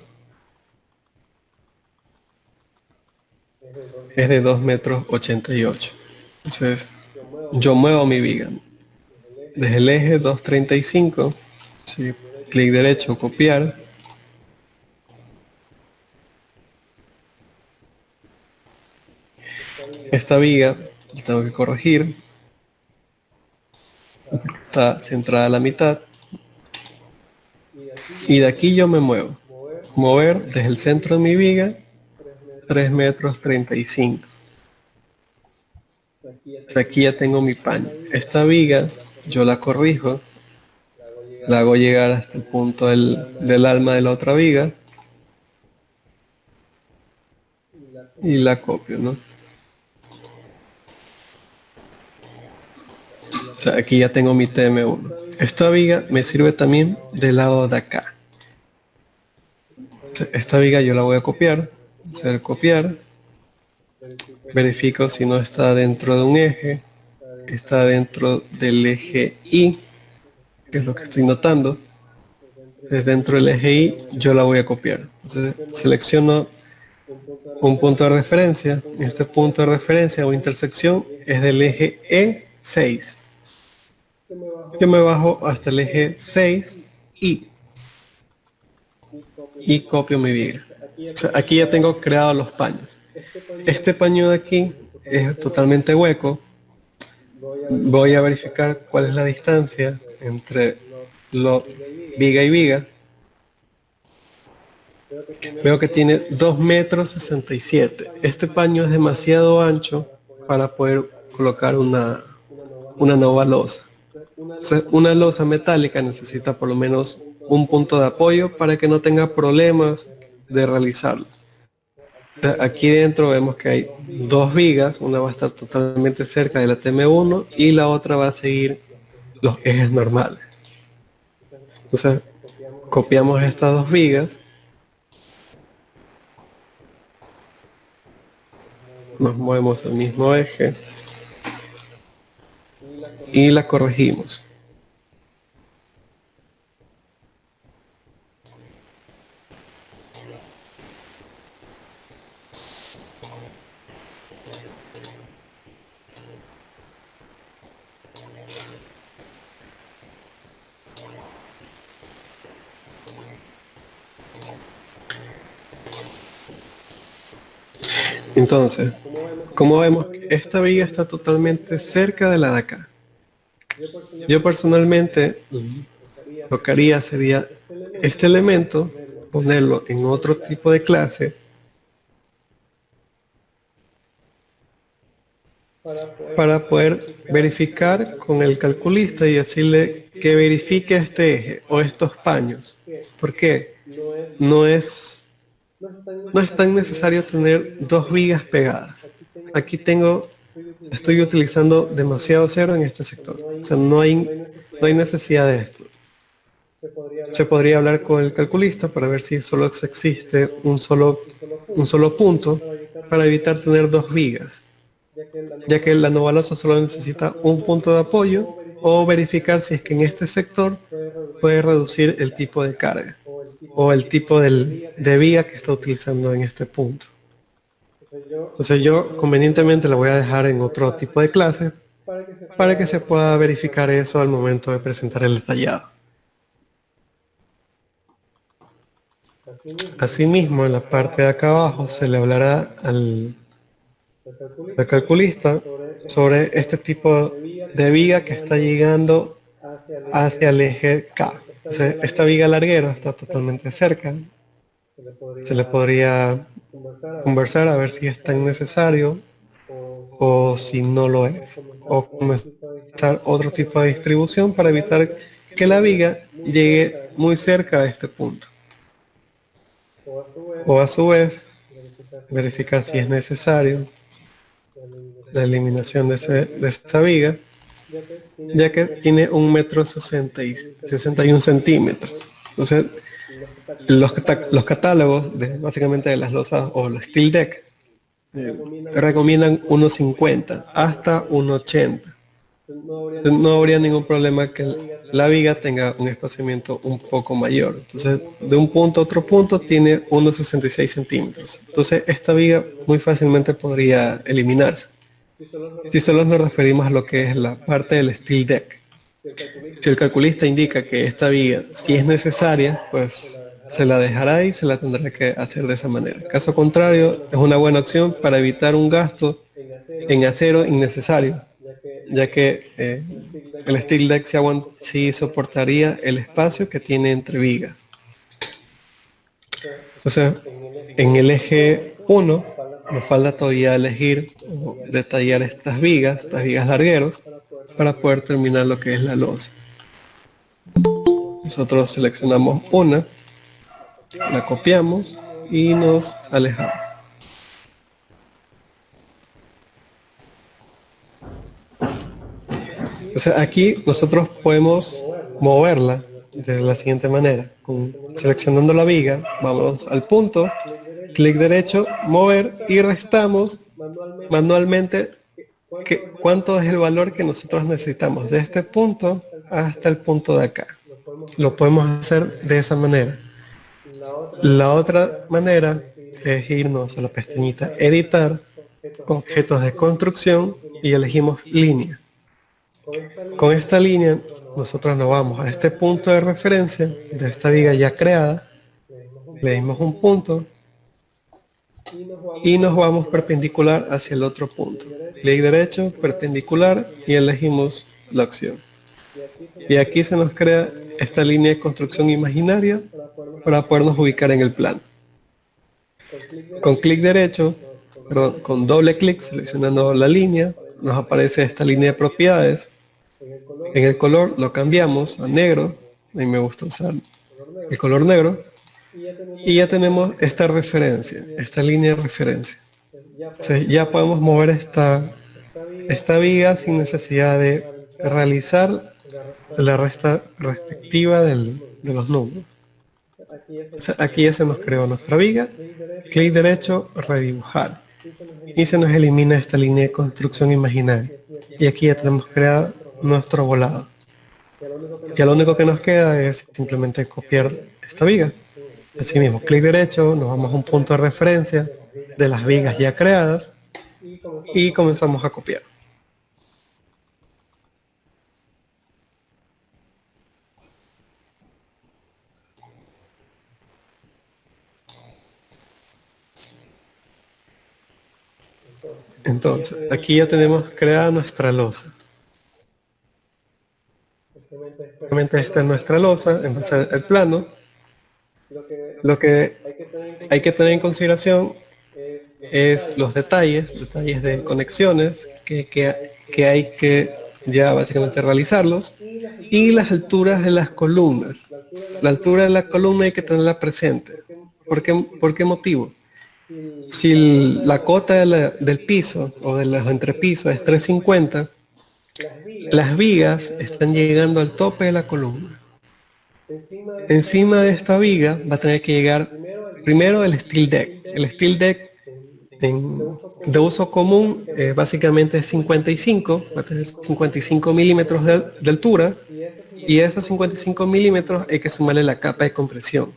es de 2 metros 88. Entonces yo muevo mi viga desde el eje 235, ¿sí? Clic derecho, copiar, esta viga la tengo que corregir, está centrada a la mitad, y de aquí yo me muevo, mover desde el centro de mi viga 3 metros 35. O sea, aquí ya tengo mi paño. Esta viga yo la corrijo, la hago llegar hasta el punto del alma de la otra viga y la copio, ¿no? O sea, aquí ya tengo mi TM1. Esta viga me sirve también del lado de acá. O sea, esta viga yo la voy a copiar, hacer copiar, verifico si no está dentro de un eje, está dentro del eje Y, que es lo que estoy notando. Desde dentro del eje Y yo la voy a copiar. Entonces selecciono un punto de referencia. Este punto de referencia o intersección es del eje E6. Yo me bajo hasta el eje 6 y copio mi viga. O sea, aquí ya tengo creados los paños. Este paño de aquí es totalmente hueco. Voy a verificar cuál es la distancia entre viga y viga. Veo que tiene 2 metros 67. Este paño es demasiado ancho para poder colocar una nueva losa. Entonces, una losa metálica necesita por lo menos un punto de apoyo para que no tenga problemas de realizarlo. Aquí dentro vemos que hay dos vigas, una va a estar totalmente cerca de la TM1 y la otra va a seguir los ejes normales. Entonces copiamos estas dos vigas nos movemos al mismo eje y la corregimos. Entonces, como vemos, esta viga está totalmente cerca de la de acá. Yo personalmente lo que haría sería este elemento, ponerlo en otro tipo de clase para poder verificar con el calculista y decirle que verifique este eje o estos paños. ¿Por qué? No es tan necesario tener dos vigas pegadas. Aquí estoy utilizando demasiado cero en este sector. O sea, no hay necesidad de esto. Se podría hablar con el calculista para ver si solo existe un solo punto para evitar tener dos vigas, ya que la novalosa solo necesita un punto de apoyo, o verificar si es que en este sector puede reducir el tipo de carga o el tipo de viga que está utilizando en este punto. Entonces yo convenientemente la voy a dejar en otro tipo de clase para que se pueda verificar eso al momento de presentar el detallado. Asimismo, en la parte de acá abajo se le hablará al calculista sobre este tipo de viga que está llegando hacia el eje K. Entonces, esta viga larguera está totalmente cerca. Se le podría conversar a ver si es tan necesario o si no lo es. O comenzar otro tipo de distribución para evitar que la viga llegue muy cerca de este punto. O a su vez, verificar si es necesario la eliminación de esta viga, ya que tiene 1,61 centímetros. Entonces, los catálogos básicamente de las losas o los steel deck recomiendan 1,50 hasta 1,80. No habría ningún problema que la viga tenga un espaciamiento un poco mayor. Entonces, de un punto a otro punto tiene 1,66 centímetros. Entonces, esta viga muy fácilmente podría eliminarse. Si solo nos referimos a lo que es la parte del steel deck. Si el calculista indica que esta viga, si es necesaria, pues se la dejará y se la tendrá que hacer de esa manera. Caso contrario, es una buena opción para evitar un gasto en acero innecesario, ya que el steel deck sí soportaría el espacio que tiene entre vigas. Entonces, en el eje 1 nos falta todavía elegir o detallar estas vigas largueros, para poder terminar lo que es la losa. Nosotros seleccionamos una, la copiamos y nos alejamos. Entonces aquí nosotros podemos moverla de la siguiente manera. Seleccionando la viga, vamos al punto, clic derecho, mover y restamos manualmente cuánto es el valor que nosotros necesitamos de este punto hasta el punto de acá. Lo podemos hacer de esa manera. La otra manera es irnos a la pestañita editar, objetos de construcción, y elegimos línea. Con esta línea nosotros nos vamos a este punto de referencia de esta viga ya creada, le dimos un punto y nos vamos perpendicular hacia el otro punto. Clic derecho, perpendicular, y elegimos la opción. Y aquí se nos crea esta línea de construcción imaginaria para podernos ubicar en el plano. Con clic derecho, con doble clic seleccionando la línea, nos aparece esta línea de propiedades. En el color lo cambiamos a negro, a mí me gusta usar el color negro, y ya tenemos esta referencia, esta línea de referencia. Entonces ya podemos mover esta viga sin necesidad de realizar la resta respectiva de los números. Entonces aquí ya se nos creó nuestra viga, clic derecho, redibujar. y se nos elimina esta línea de construcción imaginaria. Y aquí ya tenemos creado nuestro volado. Ya lo único que nos queda es simplemente copiar esta viga. Así mismo, clic derecho, nos vamos a un punto de referencia de las vigas ya creadas y comenzamos a copiar. Entonces, aquí ya tenemos creada nuestra losa. Obviamente esta es nuestra losa, entonces el plano. Lo que hay que tener en consideración es los detalles de conexiones que hay que ya básicamente realizarlos, y las alturas de las columnas. La altura de la columna hay que tenerla presente. ¿Por qué motivo? Si la cota del piso o de los entrepisos es 350, las vigas están llegando al tope de la columna. Encima de esta viga va a tener que llegar primero el steel deck. El steel deck de uso común básicamente es 55, va a tener 55 milímetros de altura, y a esos 55 milímetros hay que sumarle la capa de compresión.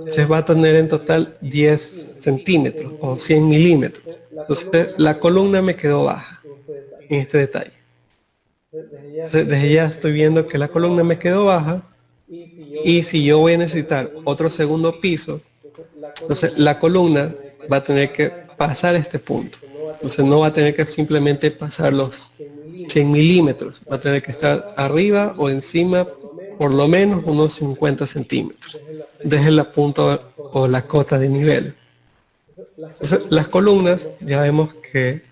Se va a tener en total 10 centímetros o 100 milímetros. Entonces la columna me quedó baja en este detalle. Desde ya estoy viendo que la columna me quedó baja, y si yo voy a necesitar otro segundo piso, entonces la columna va a tener que pasar este punto. Entonces no va a tener que simplemente pasar los 100 milímetros, va a tener que estar arriba o encima por lo menos unos 50 centímetros desde la punta o la cota de nivel. Entonces, las columnas ya vemos que,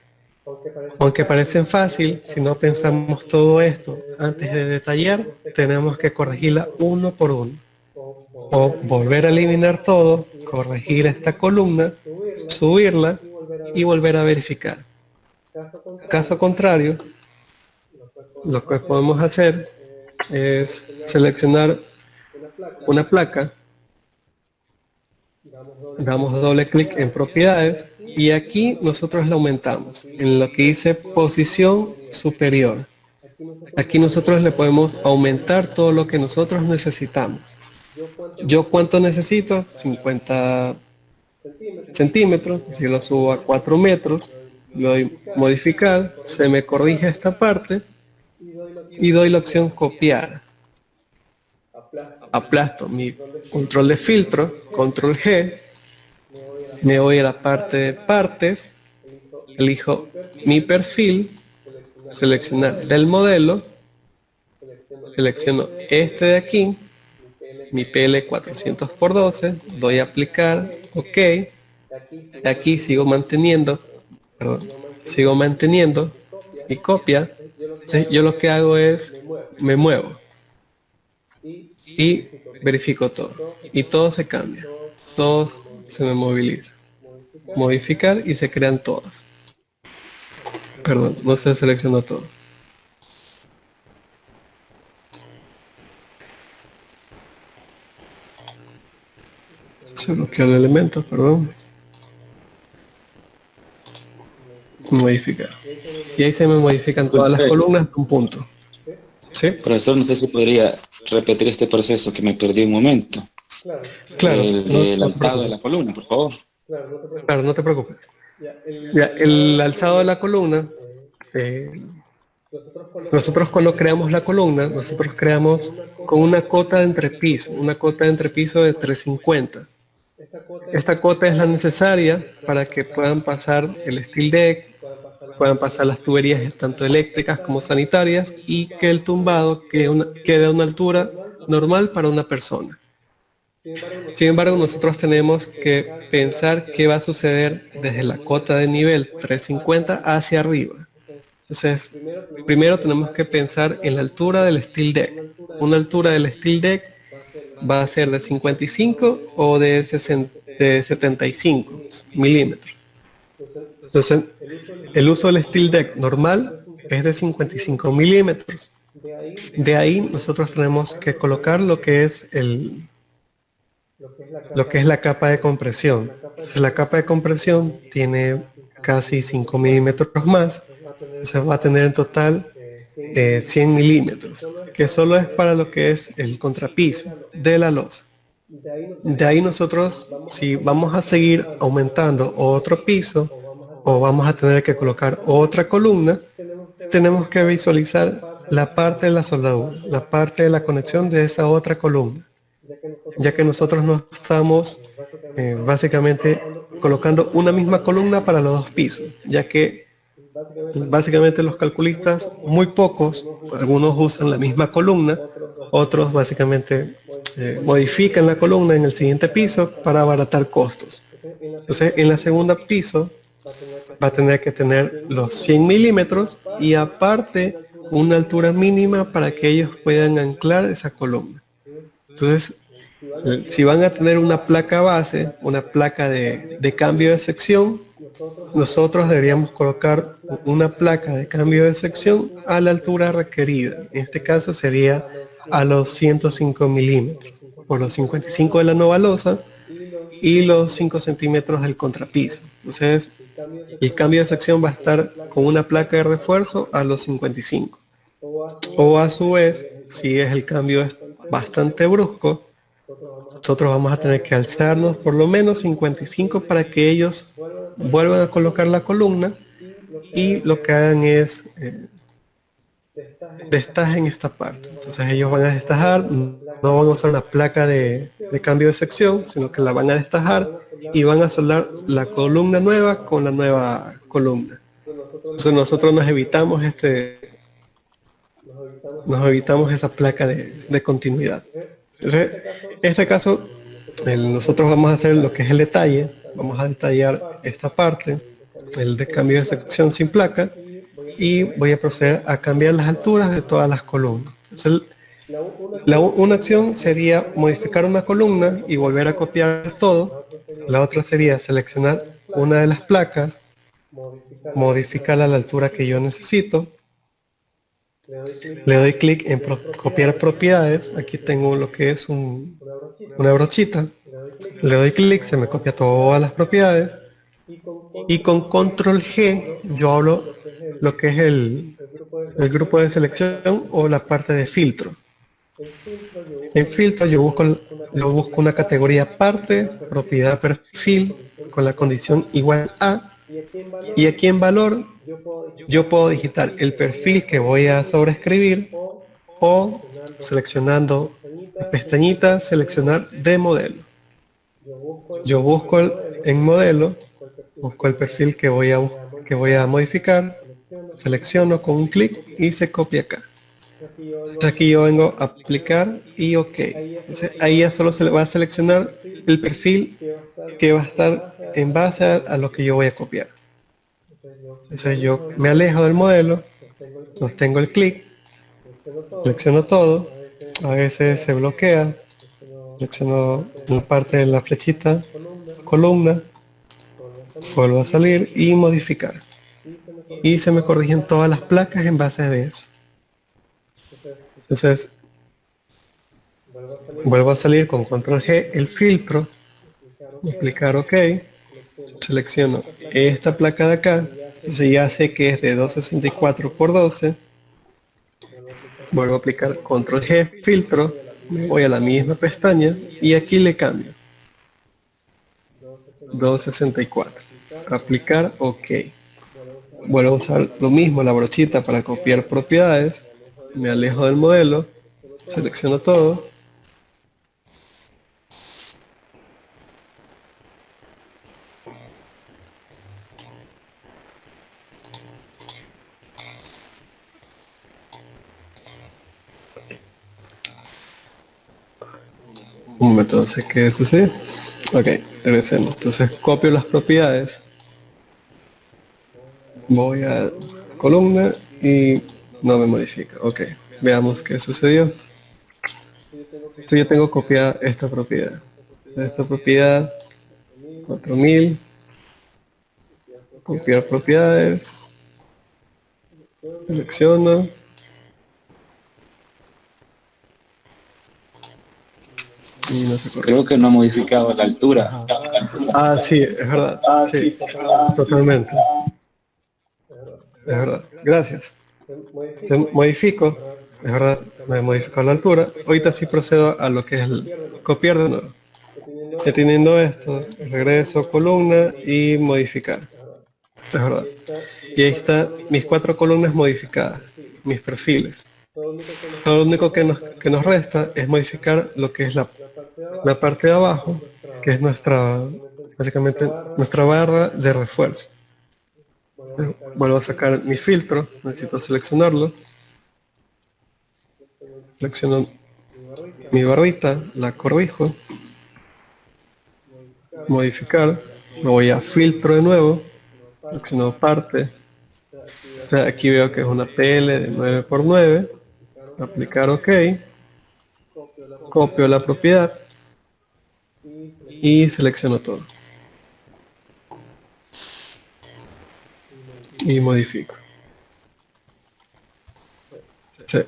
aunque parecen fácil, si no pensamos todo esto antes de detallar, tenemos que corregirla uno por uno, o volver a eliminar todo, corregir esta columna, subirla y volver a verificar. Caso contrario, lo que podemos hacer es seleccionar una placa, damos doble clic en propiedades, y aquí nosotros la aumentamos en lo que dice posición superior. Aquí nosotros le podemos aumentar todo lo que nosotros necesitamos. ¿Yo cuánto necesito? 50 centímetros. Yo lo subo a 4 metros, le doy modificar, se me corrige esta parte y doy la opción copiar. Aplasto mi control de filtro, control G, me voy a la parte de partes, elijo mi perfil, seleccionar del modelo, selecciono este de aquí, mi PL 400x12, doy a aplicar, ok, aquí sigo manteniendo y copia. ¿Sí? Yo lo que hago es, me muevo y verifico todo, y todo se cambia, todos se me moviliza, modificar y se crean todas. Perdón, no se seleccionó todo. Se bloqueó el elemento, perdón. Modificar. Y ahí se me modifican todas las columnas de un punto. ¿Sí? Profesor, no sé si podría repetir este proceso que me perdí un momento. Claro. El del alzado de la columna, por favor. Claro, no te preocupes. Ya, el alzado de la columna, nosotros cuando creamos la columna, nosotros creamos con una cota de entrepiso de 350. Esta cota es la necesaria para que puedan pasar el steel deck, puedan pasar las tuberías tanto eléctricas como sanitarias, y que el tumbado quede a una altura normal para una persona. Sin embargo, nosotros tenemos que pensar qué va a suceder desde la cota de nivel 350 hacia arriba. Entonces, primero tenemos que pensar en la altura del steel deck. Una altura del steel deck va a ser de 55 o de 75 milímetros. Entonces, el uso del steel deck normal es de 55 milímetros. De ahí nosotros tenemos que colocar lo que es la capa de compresión. La capa de compresión tiene casi 5 milímetros más. Entonces va a tener en total 100 milímetros, que solo es para lo que es el contrapiso de la losa. De ahí nosotros, si vamos a seguir aumentando otro piso o vamos a tener que colocar otra columna, tenemos que visualizar la parte de la soldadura, la parte de la conexión de esa otra columna, ya que nosotros no estamos básicamente colocando una misma columna para los dos pisos, ya que básicamente los calculistas, muy pocos, algunos usan la misma columna, otros básicamente modifican la columna en el siguiente piso para abaratar costos. Entonces en la segunda piso va a tener que tener los 100 milímetros y aparte una altura mínima para que ellos puedan anclar esa columna. Entonces, si van a tener una placa base, una placa de cambio de sección, nosotros deberíamos colocar una placa de cambio de sección a la altura requerida. En este caso sería a los 105 milímetros, por los 55 de la nueva losa y los 5 centímetros del contrapiso. Entonces, el cambio de sección va a estar con una placa de refuerzo a los 55. O a su vez, si es el cambio es bastante brusco, nosotros vamos a tener que alzarnos por lo menos 55 para que ellos vuelvan a colocar la columna y lo que hagan es destajen esta parte. Entonces ellos van a destajar, no van a usar una placa de cambio de sección, sino que la van a destajar y van a soldar la columna nueva con la nueva columna. Entonces nosotros nos evitamos esa placa de continuidad. Entonces, en este caso, nosotros vamos a hacer lo que es el detalle, vamos a detallar esta parte, el de cambio de sección sin placa, y voy a proceder a cambiar las alturas de todas las columnas. Entonces, una acción sería modificar una columna y volver a copiar todo. La otra sería seleccionar una de las placas, modificarla a la altura que yo necesito. Le doy clic en copiar propiedades. Aquí tengo lo que es una brochita. Le doy clic, se me copia todas las propiedades. Y con control G yo hablo lo que es el grupo de selección o la parte de filtro. En filtro yo busco una categoría parte, propiedad perfil, con la condición igual a. Y aquí en valor yo puedo digitar el perfil que voy a sobreescribir o seleccionando pestañita, seleccionar de modelo. Yo busco en modelo, busco el perfil que voy a modificar, selecciono con un clic y se copia acá. Entonces aquí yo vengo a aplicar y OK. Entonces ahí ya solo se le va a seleccionar el perfil que va a estar en base a lo que yo voy a copiar. Entonces yo me alejo del modelo, sostengo el clic, selecciono todo, a veces se bloquea, selecciono la parte de la flechita, columna, vuelvo a salir y modificar. Y se me corrigen todas las placas en base de eso. Entonces vuelvo a salir con control G, el filtro, aplicar OK, selecciono esta placa de acá. Entonces ya sé que es de 264 por 12. Vuelvo a aplicar control G, filtro, me voy a la misma pestaña y aquí le cambio 264. Aplicar OK. Vuelvo a usar lo mismo, la brochita para copiar propiedades. Me alejo del modelo, selecciono todo. Un momento, no sé qué sucede. Ok, regresemos. Entonces copio las propiedades. Voy a columna y no me modifica. Ok, veamos qué sucedió. Entonces yo tengo copiada esta propiedad. Esta propiedad 4000. Copiar propiedades. Selecciono. y no se corrige. Creo que no ha modificado la altura. Ah, sí, es verdad. Sí, totalmente. Es verdad. Gracias. Modifico. Es verdad, me he modificado la altura. Ahorita sí procedo a lo que es el copiar de nuevo. Deteniendo esto, regreso columna y modificar. Es verdad. Y ahí está mis 4 columnas modificadas, mis perfiles. Lo único que nos resta es modificar lo que es la parte de abajo, que es básicamente nuestra barra de refuerzo. Entonces, vuelvo a sacar mi filtro, necesito seleccionarlo. Selecciono mi barrita, la corrijo, modificar, me voy a filtro de nuevo, selecciono parte, o sea, aquí veo que es una PL de 9×9, aplicar OK, copio la propiedad y selecciono todo y modifico. Sí.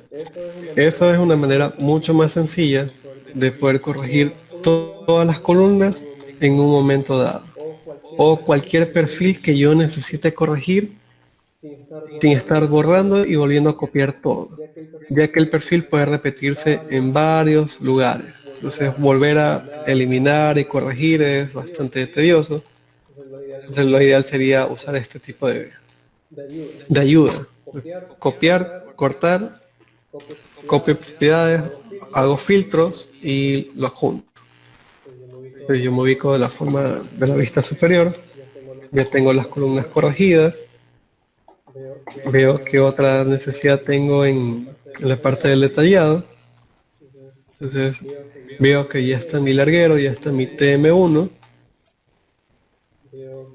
Eso es una manera mucho más sencilla de poder corregir todas las columnas en un momento dado, o cualquier perfil que yo necesite corregir sin estar borrando y volviendo a copiar todo, ya que el perfil puede repetirse en varios lugares. Entonces volver a eliminar y corregir es bastante tedioso. Entonces lo ideal sería usar este tipo de ayuda. Copiar, cortar, copio propiedades, hago filtros y los junto. Entonces yo me ubico de la forma de la vista superior, ya tengo las columnas corregidas, veo que otra necesidad tengo en la parte del detallado, entonces veo que ya está mi larguero, ya está mi TM1,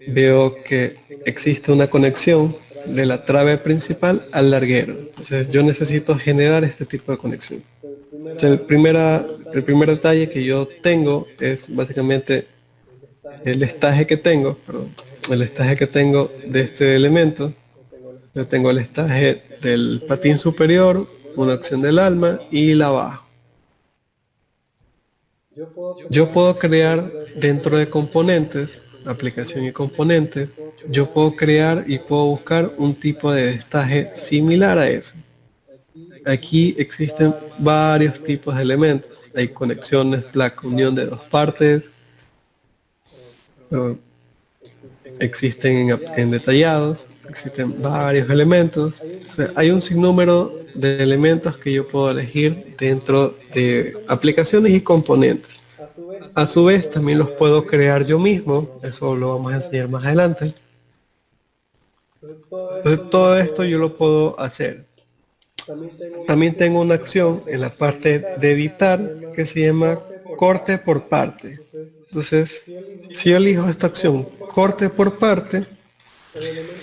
veo que existe una conexión de la trave principal al larguero, entonces yo necesito generar este tipo de conexión. Entonces, el primer detalle que yo tengo es básicamente el estaje que tengo, de este elemento. Yo tengo el estaje del patín superior, una acción del alma y la abajo. Yo puedo crear dentro de componentes, aplicación y componente, yo puedo crear y puedo buscar un tipo de destaje similar a ese. Aquí existen varios tipos de elementos. Hay conexiones, placa, unión de dos partes. Existen en detallados, existen varios elementos. O sea, hay un sinnúmero de elementos que yo puedo elegir dentro de aplicaciones y componentes. A su vez, también los puedo crear yo mismo. Eso lo vamos a enseñar más adelante. Entonces, todo esto yo lo puedo hacer. También tengo una acción en la parte de editar que se llama corte por parte. Entonces, si yo elijo esta opción, corte por parte,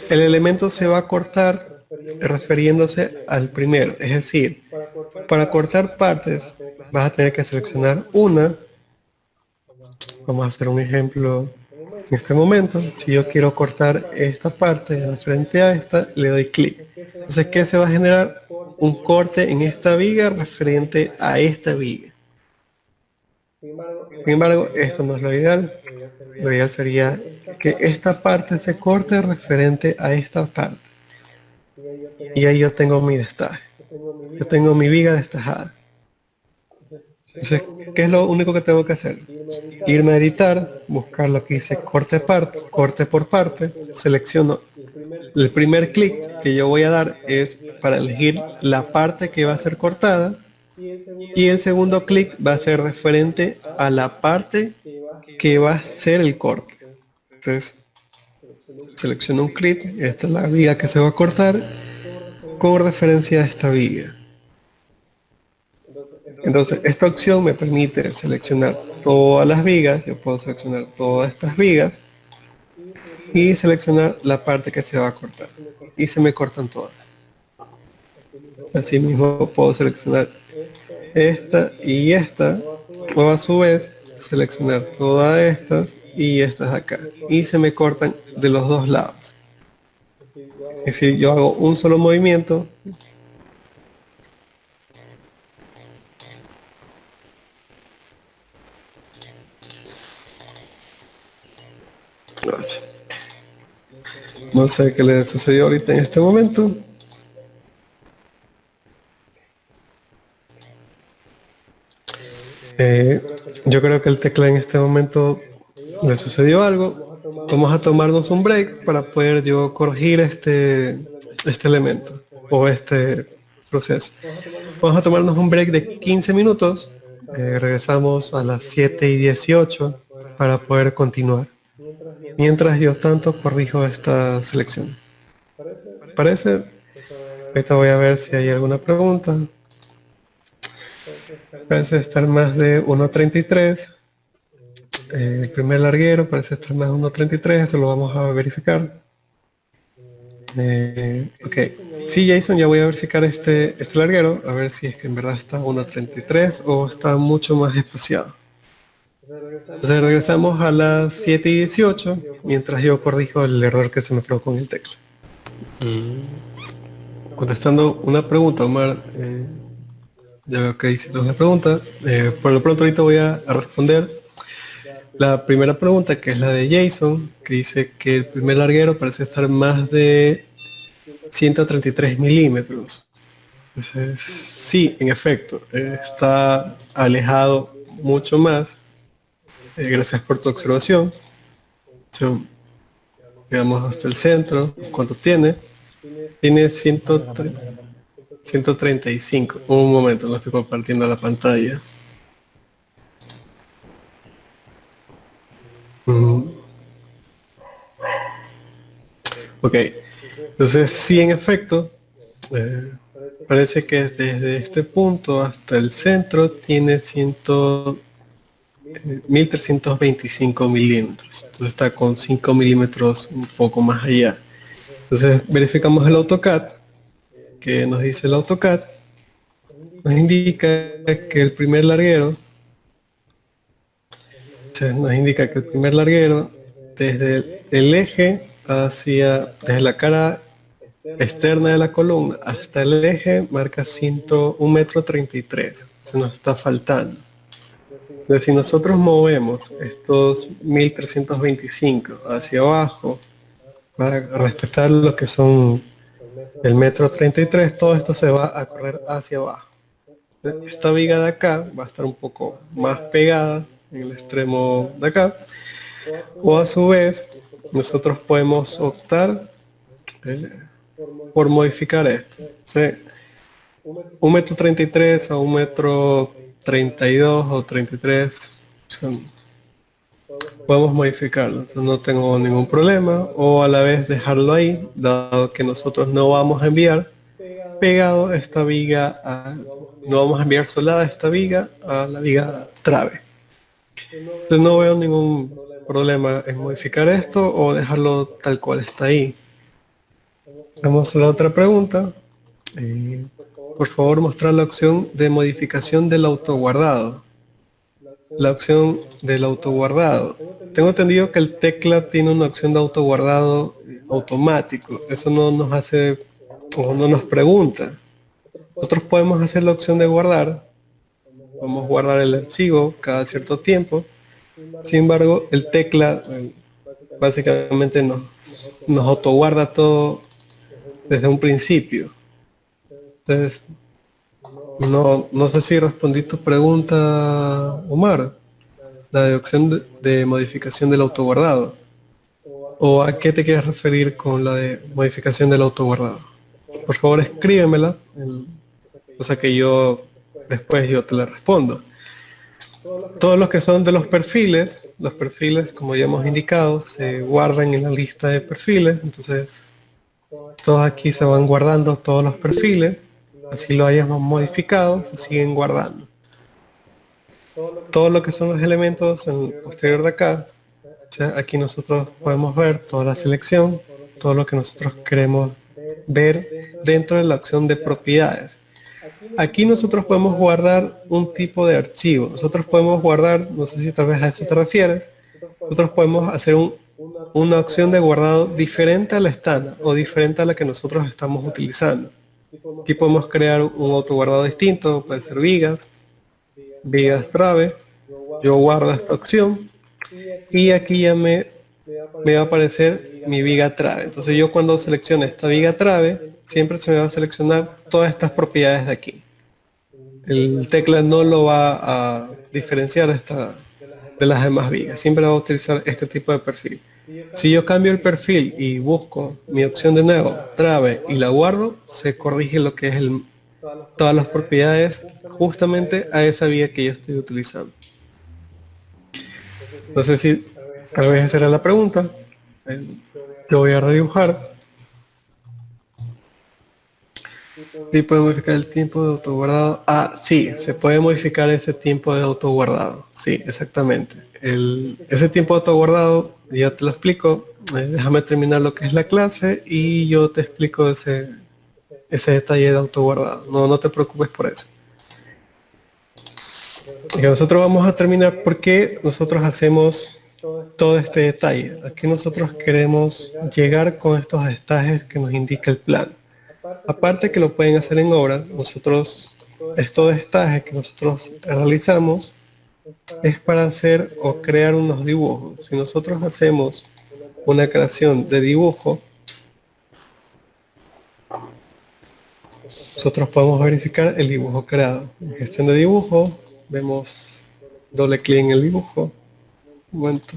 el elemento se va a cortar refiriéndose al primero. Es decir, para cortar partes vas a tener que seleccionar una. Vamos a hacer un ejemplo en este momento. Si yo quiero cortar esta parte frente a esta, le doy clic. Entonces, ¿qué se va a generar? Un corte en esta viga referente a esta viga. Sin embargo, esto no es lo ideal. Lo ideal sería que esta parte se corte referente a esta parte. Y ahí yo tengo mi destaje. Yo tengo mi viga destajada. Entonces, ¿qué es lo único que tengo que hacer? Irme a editar, buscar lo que dice corte por parte, selecciono el primer clic que yo voy a dar es para elegir la parte que va a ser cortada y el segundo clic va a ser referente a la parte que va a ser el corte. Entonces, selecciono un clic, esta es la viga que se va a cortar con referencia a esta viga. Entonces, esta opción me permite seleccionar todas las vigas, yo puedo seleccionar todas estas vigas y seleccionar la parte que se va a cortar. Y se me cortan todas. Así mismo puedo seleccionar esta y esta, o a su vez seleccionar todas estas y estas acá. Y se me cortan de los dos lados. Es decir, yo hago un solo movimiento. No sé qué le sucedió ahorita en este momento. Yo creo que el teclado en este momento le sucedió algo. Vamos a tomarnos un break para poder yo corregir este elemento o este proceso. Vamos a tomarnos un break de 15 minutos. Regresamos a las 7:18 para poder continuar. Mientras yo tanto corrijo esta selección. ¿Parece? Ahorita voy a ver si hay alguna pregunta. Parece estar más de 1.33. El primer larguero parece estar más de 1.33. Eso lo vamos a verificar. Ok. Sí, Jason, ya voy a verificar este larguero. A ver si es que en verdad está 1.33 o está mucho más espaciado. Entonces regresamos a las 7:18 mientras yo corrijo el error que se me provocó con el teclado. Contestando una pregunta, Omar. Ya veo que hiciste una pregunta. Por lo pronto ahorita voy a responder la primera pregunta, que es la de Jason, que dice que el primer larguero parece estar más de 133 milímetros. Entonces, sí, en efecto, está alejado mucho más. Gracias por tu observación. Veamos hasta el centro. ¿Cuánto tiene? Tiene 135. Un momento, no estoy compartiendo la pantalla. Ok. Entonces, sí, en efecto, parece que desde este punto hasta el centro tiene 1325 milímetros. Entonces está con 5 milímetros un poco más allá. Entonces verificamos el AutoCAD. Que nos dice el AutoCAD. Nos indica que el primer larguero, desde el eje desde la cara externa de la columna hasta el eje marca 101,33 m. Se nos está faltando. Entonces, si nosotros movemos estos 1325 hacia abajo para respetar lo que son el 1,33 m, todo esto se va a correr hacia abajo. Esta viga de acá va a estar un poco más pegada en el extremo de acá, o a su vez nosotros podemos optar por modificar esto. ¿Sí? 1,33 m a 1,32 m o 33 podemos modificarlo. Entonces no tengo ningún problema, o a la vez dejarlo ahí, dado que nosotros no vamos a enviar pegado esta viga no vamos a enviar soldada esta viga a la viga trave. Entonces no veo ningún problema en modificar esto o dejarlo tal cual está ahí. Vamos a la otra pregunta. Por favor, mostrar la opción de modificación del autoguardado. La opción del autoguardado. Tengo entendido que el tecla tiene una opción de autoguardado automático. Eso no nos hace o no nos pregunta. Nosotros podemos hacer la opción de guardar. Podemos guardar el archivo cada cierto tiempo. Sin embargo, el tecla básicamente nos autoguarda todo desde un principio. Entonces, no sé si respondí tu pregunta, Omar, la de opción de modificación del autoguardado. ¿O a qué te quieres referir con la de modificación del autoguardado? Por favor, escríbemela, cosa que después yo te la respondo. Todos los que son de los perfiles, como ya hemos indicado, se guardan en la lista de perfiles. Entonces, todos aquí se van guardando todos los perfiles. Así lo hayamos modificado, se siguen guardando. Todo lo que son los elementos en el posterior de acá, o sea, aquí nosotros podemos ver toda la selección, todo lo que nosotros queremos ver dentro de la opción de propiedades. Aquí nosotros podemos guardar un tipo de archivo. Nosotros podemos guardar, no sé si tal vez a eso te refieres, nosotros podemos hacer una opción de guardado diferente a la estándar o diferente a la que nosotros estamos utilizando. Aquí podemos crear un autoguardado distinto, puede ser vigas trave. Yo guardo esta opción y aquí ya me me va a aparecer mi viga trave. Entonces yo cuando seleccione esta viga trave, siempre se me va a seleccionar todas estas propiedades de aquí. El tecla no lo va a diferenciar de las demás vigas, siempre va a utilizar este tipo de perfil. Si yo cambio el perfil y busco mi opción de nuevo, trave, y la guardo, se corrige lo que es todas las propiedades justamente a esa viga que yo estoy utilizando. No sé si tal vez esa era la pregunta. Yo voy a redibujar. ¿Y puede modificar el tiempo de autoguardado? Ah, sí, se puede modificar ese tiempo de autoguardado. Sí, exactamente. Ese tiempo de autoguardado, ya te lo explico. Déjame terminar lo que es la clase y yo te explico ese detalle de autoguardado. No te preocupes por eso. Y nosotros vamos a terminar porque nosotros hacemos todo este detalle. Aquí nosotros queremos llegar con estos estajes que nos indica el plan. Aparte que lo pueden hacer en obra, estos estajes que nosotros realizamos es para hacer o crear unos dibujos. Si nosotros hacemos una creación de dibujo, nosotros podemos verificar el dibujo creado. En gestión de dibujo, vemos doble clic en el dibujo. Un momento.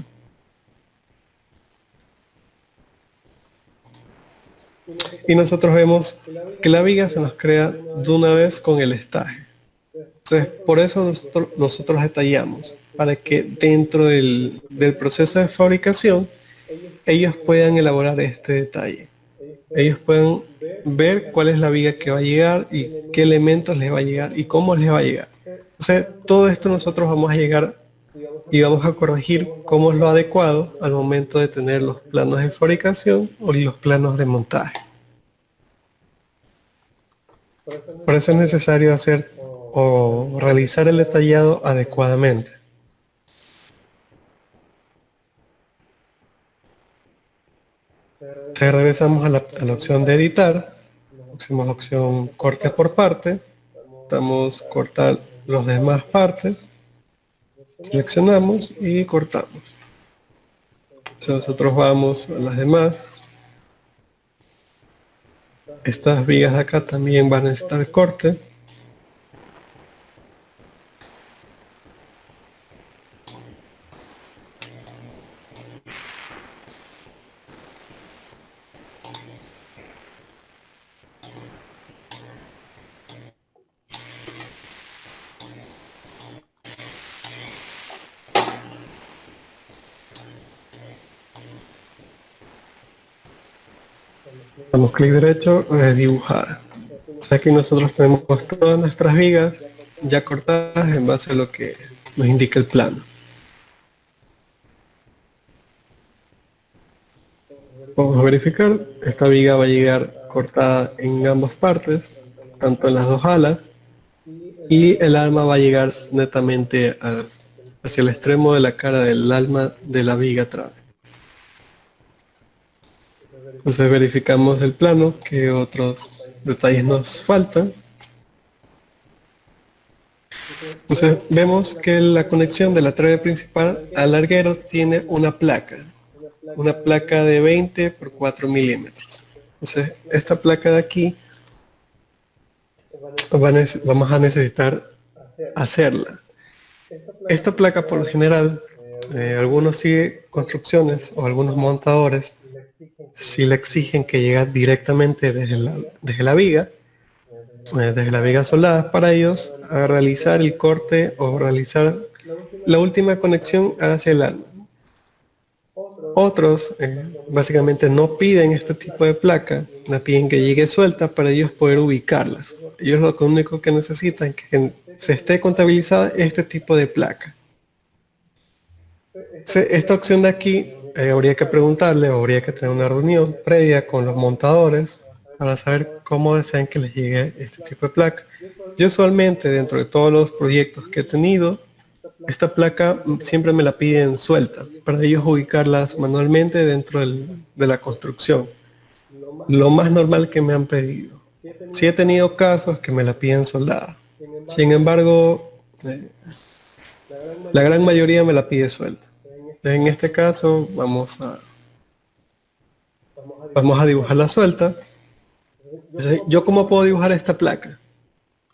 Y nosotros vemos que la viga se nos crea de una vez con el estaje. Entonces, por eso nosotros detallamos, para que dentro del proceso de fabricación, ellos puedan elaborar este detalle. Ellos pueden ver cuál es la viga que va a llegar y qué elementos les va a llegar y cómo les va a llegar. Entonces, todo esto nosotros vamos a llegar y vamos a corregir cómo es lo adecuado al momento de tener los planos de fabricación o los planos de montaje. Por eso es necesario hacer o realizar el detallado adecuadamente. Entonces regresamos a la opción de editar, hacemos la opción corte por parte, damos cortar las demás partes, seleccionamos y cortamos. Entonces nosotros vamos a las demás. Estas vigas de acá también van a necesitar corte. Damos clic derecho, dibujar. O sea que nosotros tenemos todas nuestras vigas ya cortadas en base a lo que nos indica el plano. Vamos a verificar, esta viga va a llegar cortada en ambas partes, tanto en las dos alas, y el alma va a llegar netamente hacia el extremo de la cara del alma de la viga trave. Entonces verificamos el plano, que otros detalles nos faltan. Entonces vemos que la conexión de la trave principal al larguero tiene una placa de 20 por 4 milímetros. Entonces esta placa de aquí vamos a necesitar hacerla. Esta placa por lo general, algunos construcciones o algunos montadores si le exigen que llegue directamente desde la viga soldada, para ellos a realizar el corte o realizar la última conexión hacia el alma. Otros básicamente no piden este tipo de placa, no piden que llegue suelta para ellos poder ubicarlas. Ellos lo único que necesitan es que se esté contabilizada este tipo de placa. Esta opción de aquí habría que preguntarle, o habría que tener una reunión previa con los montadores para saber cómo desean que les llegue este tipo de placa. Yo usualmente, dentro de todos los proyectos que he tenido, esta placa siempre me la piden suelta, para ellos ubicarlas manualmente dentro de la construcción. Lo más normal que me han pedido. Sí he tenido casos que me la piden soldada. Sin embargo, la gran mayoría me la pide suelta. En este caso vamos a vamos a dibujarla suelta. Entonces, ¿yo cómo puedo dibujar esta placa?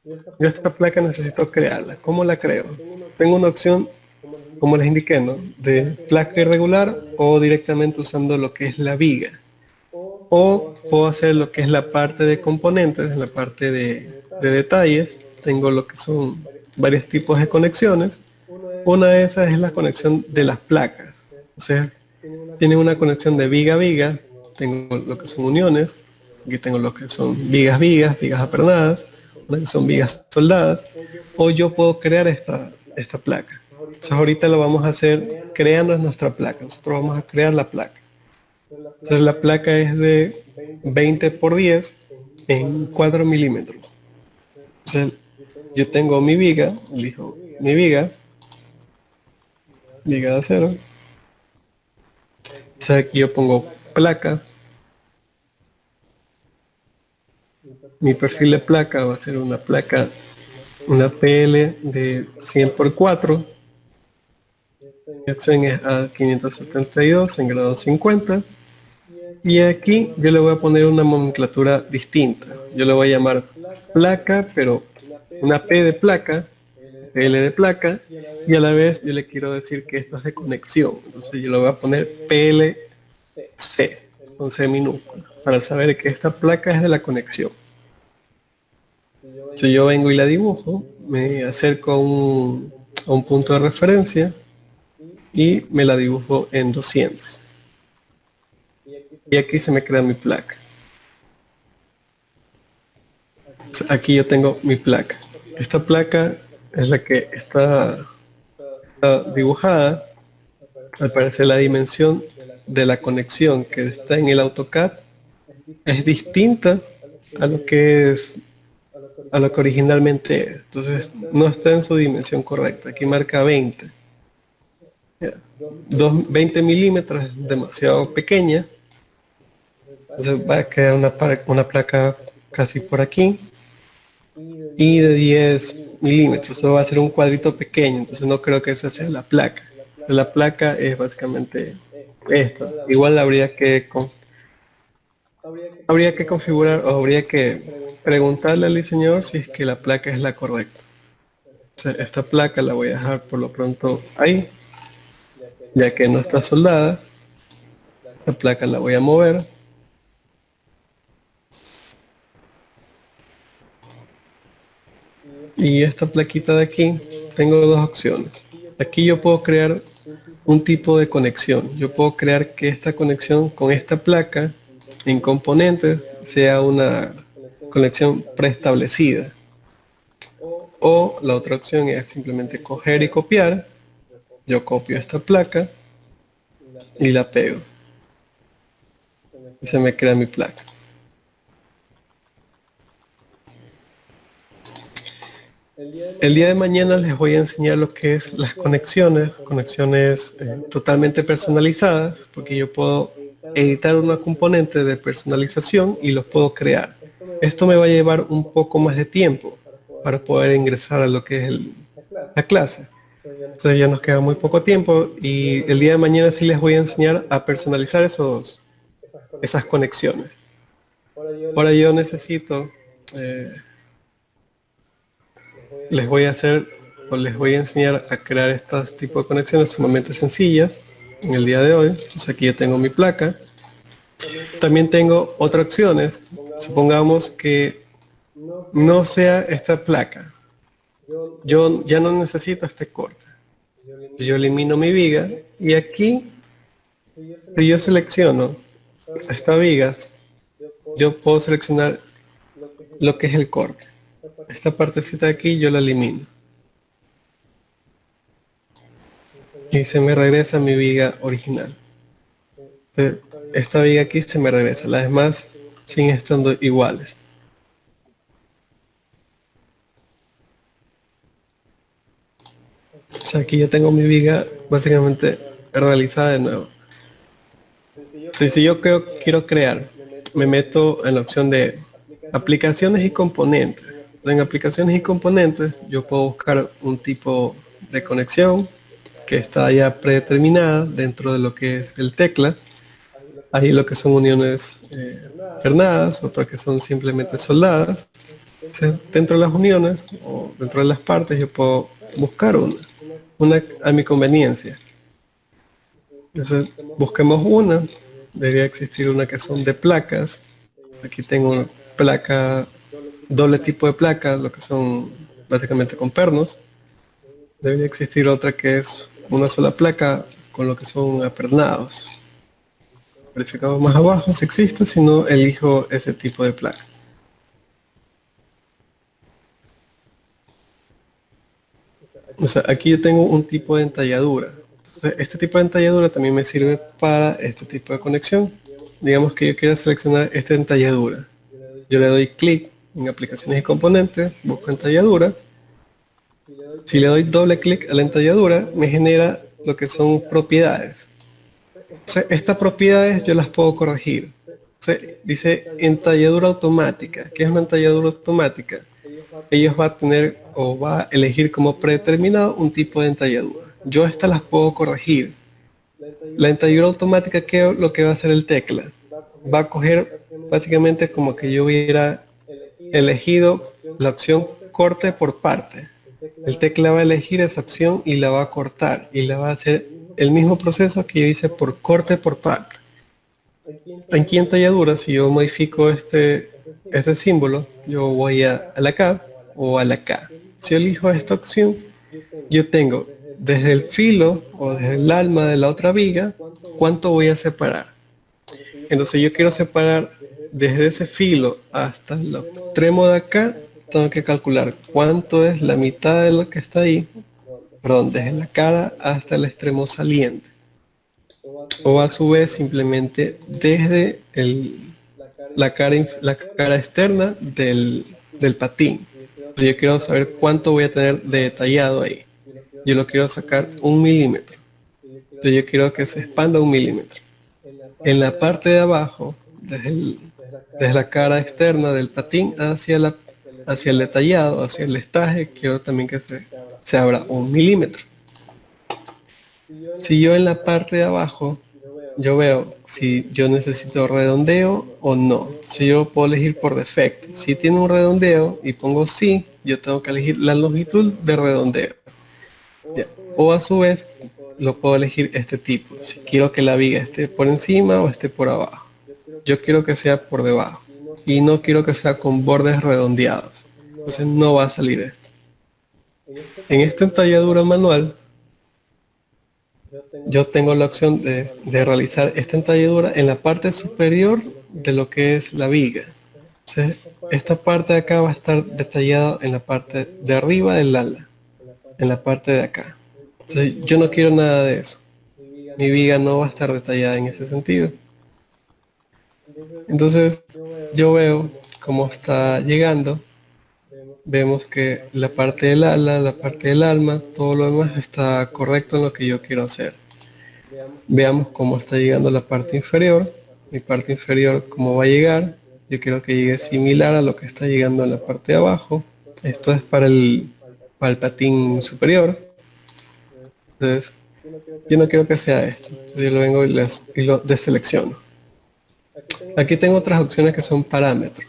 Yo esta placa necesito crearla. ¿Cómo la creo? Tengo una opción, como les indiqué, ¿no? De placa irregular o directamente usando lo que es la viga. O puedo hacer lo que es la parte de componentes, en la parte de detalles. Tengo lo que son varios tipos de conexiones. Una de esas es la conexión de las placas. O sea, tienen una conexión de viga a viga. Tengo lo que son uniones. Aquí tengo lo que son vigas apernadas. Que son vigas soldadas. O yo puedo crear esta placa. Entonces ahorita lo vamos a hacer creando nuestra placa. Nosotros vamos a crear la placa. Entonces la placa es de 20 por 10 en 4 milímetros. Entonces yo tengo mi viga, elijo mi viga de acero. Entonces aquí yo pongo placa. Mi perfil de placa va a ser una placa, una PL de 100 por 4. Mi opción es A572 en grado 50. Y aquí yo le voy a poner una nomenclatura distinta. Yo le voy a llamar placa, pero una P de placa, PL de placa, y a la vez yo le quiero decir que esto es de conexión. Entonces yo le voy a poner PLC, con C minúscula, para saber que esta placa es de la conexión. Si yo vengo y la dibujo, me acerco a un punto de referencia y me la dibujo en 200. Y aquí se me crea mi placa. Aquí yo tengo mi placa. Esta placa es la que está dibujada. Al parecer la dimensión de la conexión que está en el AutoCAD es distinta a lo que originalmente es. Entonces no está en su dimensión correcta. Aquí marca 20. 20 milímetros es demasiado pequeña. Entonces va a quedar una placa casi por aquí. Y de 10 milímetros. Eso va a ser un cuadrito pequeño. Entonces no creo que esa sea la placa. La placa es básicamente esta. Igual habría que configurar o habría que preguntarle al diseñador si es que la placa es la correcta. O sea, esta placa la voy a dejar por lo pronto ahí, ya que no está soldada. La placa la voy a mover. Y esta plaquita de aquí, tengo dos opciones. Aquí yo puedo crear un tipo de conexión. Yo puedo crear que esta conexión con esta placa en componentes sea una conexión preestablecida. O la otra opción es simplemente coger y copiar. Yo copio esta placa y la pego. Y se me crea mi placa. El día de mañana les voy a enseñar lo que es las conexiones totalmente personalizadas, porque yo puedo editar una componente de personalización y los puedo crear. Esto me va a llevar un poco más de tiempo para poder ingresar a lo que es la clase. Entonces ya nos queda muy poco tiempo y el día de mañana sí les voy a enseñar a personalizar esas conexiones. Ahora yo necesito... les voy a enseñar a crear estos tipos de conexiones sumamente sencillas en el día de hoy. Entonces aquí yo tengo mi placa. También tengo otras opciones. Supongamos que no sea esta placa. Yo ya no necesito este corte. Yo elimino mi viga y aquí, si yo selecciono estas vigas, yo puedo seleccionar lo que es el corte. Esta partecita de aquí yo la elimino. Y se me regresa mi viga original. Entonces, esta viga aquí se me regresa. Las demás siguen estando iguales. O sea, aquí ya tengo mi viga básicamente realizada de nuevo. Si yo quiero crear, me meto en la opción de aplicaciones y componentes. En aplicaciones y componentes yo puedo buscar un tipo de conexión que está ya predeterminada dentro de lo que es el tecla. Hay lo que son uniones ternadas, otras que son simplemente soldadas. Entonces, dentro de las uniones o dentro de las partes yo puedo buscar una a mi conveniencia. Entonces, busquemos una. Debería existir una que son de placas. Aquí tengo una placa, doble tipo de placa, lo que son básicamente con pernos. Debería existir otra que es una sola placa con lo que son apernados. Verificamos más abajo si existe, si no elijo ese tipo de placa. O sea, aquí yo tengo un tipo de entalladura. Entonces, este tipo de entalladura también me sirve para este tipo de conexión. Digamos que yo quiero seleccionar esta entalladura. Yo le doy clic en aplicaciones y componentes, busco entalladura. Si le doy doble clic a la entalladura, me genera lo que son propiedades. O sea, estas propiedades yo las puedo corregir. O sea, dice entalladura automática. ¿Qué es una entalladura automática? Ellos va a tener o va a elegir como predeterminado un tipo de entalladura. Yo estas las puedo corregir. La entalladura automática, ¿qué es lo que va a hacer el tecla? Va a coger básicamente como que yo hubiera elegido la opción corte por parte. El tecla va a elegir esa opción y la va a cortar y la va a hacer el mismo proceso que yo hice por corte por parte. Aquí en entalladura, si yo modifico este símbolo, yo voy a la K o a la K. Si yo elijo esta opción, yo tengo desde el filo o desde el alma de la otra viga, cuánto voy a separar. Entonces yo quiero separar desde ese filo hasta el extremo de acá, tengo que calcular cuánto es la mitad de lo que está ahí, perdón, desde la cara hasta el extremo saliente. O a su vez simplemente desde la cara externa del patín. Entonces yo quiero saber cuánto voy a tener de detallado ahí. Yo lo quiero sacar 1 milímetro. Entonces yo quiero que se expanda 1 milímetro. En la parte de abajo, desde la cara externa del patín hacia el detallado, hacia el estaje, quiero también que se abra 1 milímetro. Si yo en la parte de abajo, yo veo si yo necesito redondeo o no. Si yo puedo elegir por defecto. Si tiene un redondeo y pongo sí, yo tengo que elegir la longitud de redondeo. Ya. O a su vez, lo puedo elegir este tipo. Si quiero que la viga esté por encima o esté por abajo. Yo quiero que sea por debajo. Y no quiero que sea con bordes redondeados. Entonces no va a salir esto. En esta entalladura manual, yo tengo la opción de realizar esta entalladura en la parte superior de lo que es la viga. Entonces, esta parte de acá va a estar detallada en la parte de arriba del ala, en la parte de acá. Entonces, yo no quiero nada de eso. Mi viga no va a estar detallada en ese sentido. Entonces, yo veo cómo está llegando. Vemos que la parte del ala, la parte del alma, todo lo demás está correcto en lo que yo quiero hacer. Veamos cómo está llegando la parte inferior. Mi parte inferior, cómo va a llegar. Yo quiero que llegue similar a lo que está llegando en la parte de abajo. Esto es para el patín superior. Entonces, yo no quiero que sea esto. Entonces yo lo vengo y lo deselecciono. Aquí tengo otras opciones que son parámetros.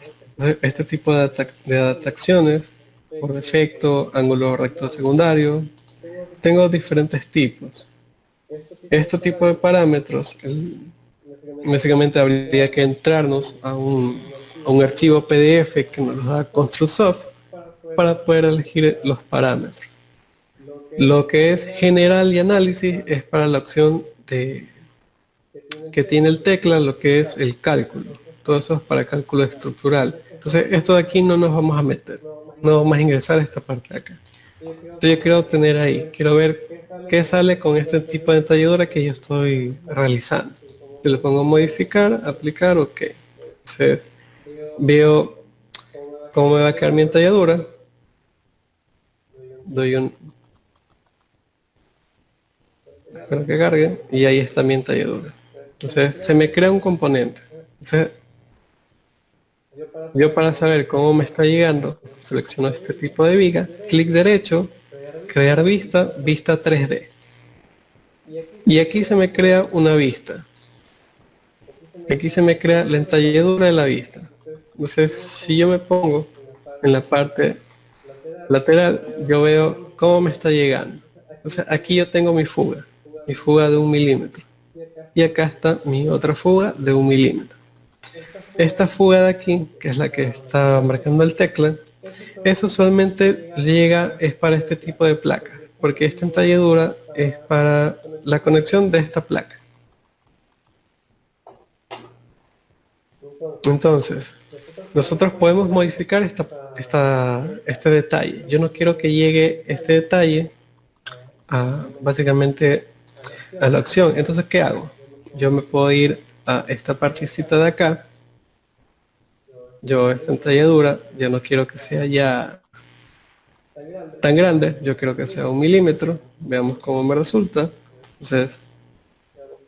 Este tipo de adaptaciones, por defecto, ángulo recto secundario, tengo diferentes tipos. Este tipo de parámetros, básicamente habría que entrarnos a un archivo PDF que nos da Construsoft para poder elegir los parámetros. Lo que es general y análisis es para la opción que tiene el tecla, lo que es el cálculo. Todo eso es para cálculo estructural. Entonces esto de aquí no nos vamos a meter, no vamos a ingresar a esta parte de acá. Entonces yo quiero tener ahí, quiero ver qué sale con este tipo de entalladura que yo estoy realizando. Yo le pongo modificar, aplicar, ok. Entonces veo cómo me va a quedar mi entalladura. Espero que cargue y ahí está mi entalladura. Entonces se me crea un componente. Entonces, yo para saber cómo me está llegando, selecciono este tipo de viga, clic derecho, crear vista, vista 3D. Y aquí se me crea una vista. aquí se me crea la entalladura de la vista. Entonces, si yo me pongo en la parte lateral, yo veo cómo me está llegando. Entonces, aquí yo tengo mi fuga de 1 milímetro. Y acá está mi otra fuga de 1 milímetro. Esta fuga de aquí, que es la que está marcando el tecla, eso usualmente es para este tipo de placas, porque esta entalladura es para la conexión de esta placa. Entonces, nosotros podemos modificar este detalle. Yo no quiero que llegue este detalle básicamente a la opción. Entonces, ¿qué hago? Yo me puedo ir a esta partecita de acá. Yo esta entalladura, yo no quiero que sea ya tan grande, yo quiero que sea 1 milímetro. Veamos cómo me resulta. Entonces,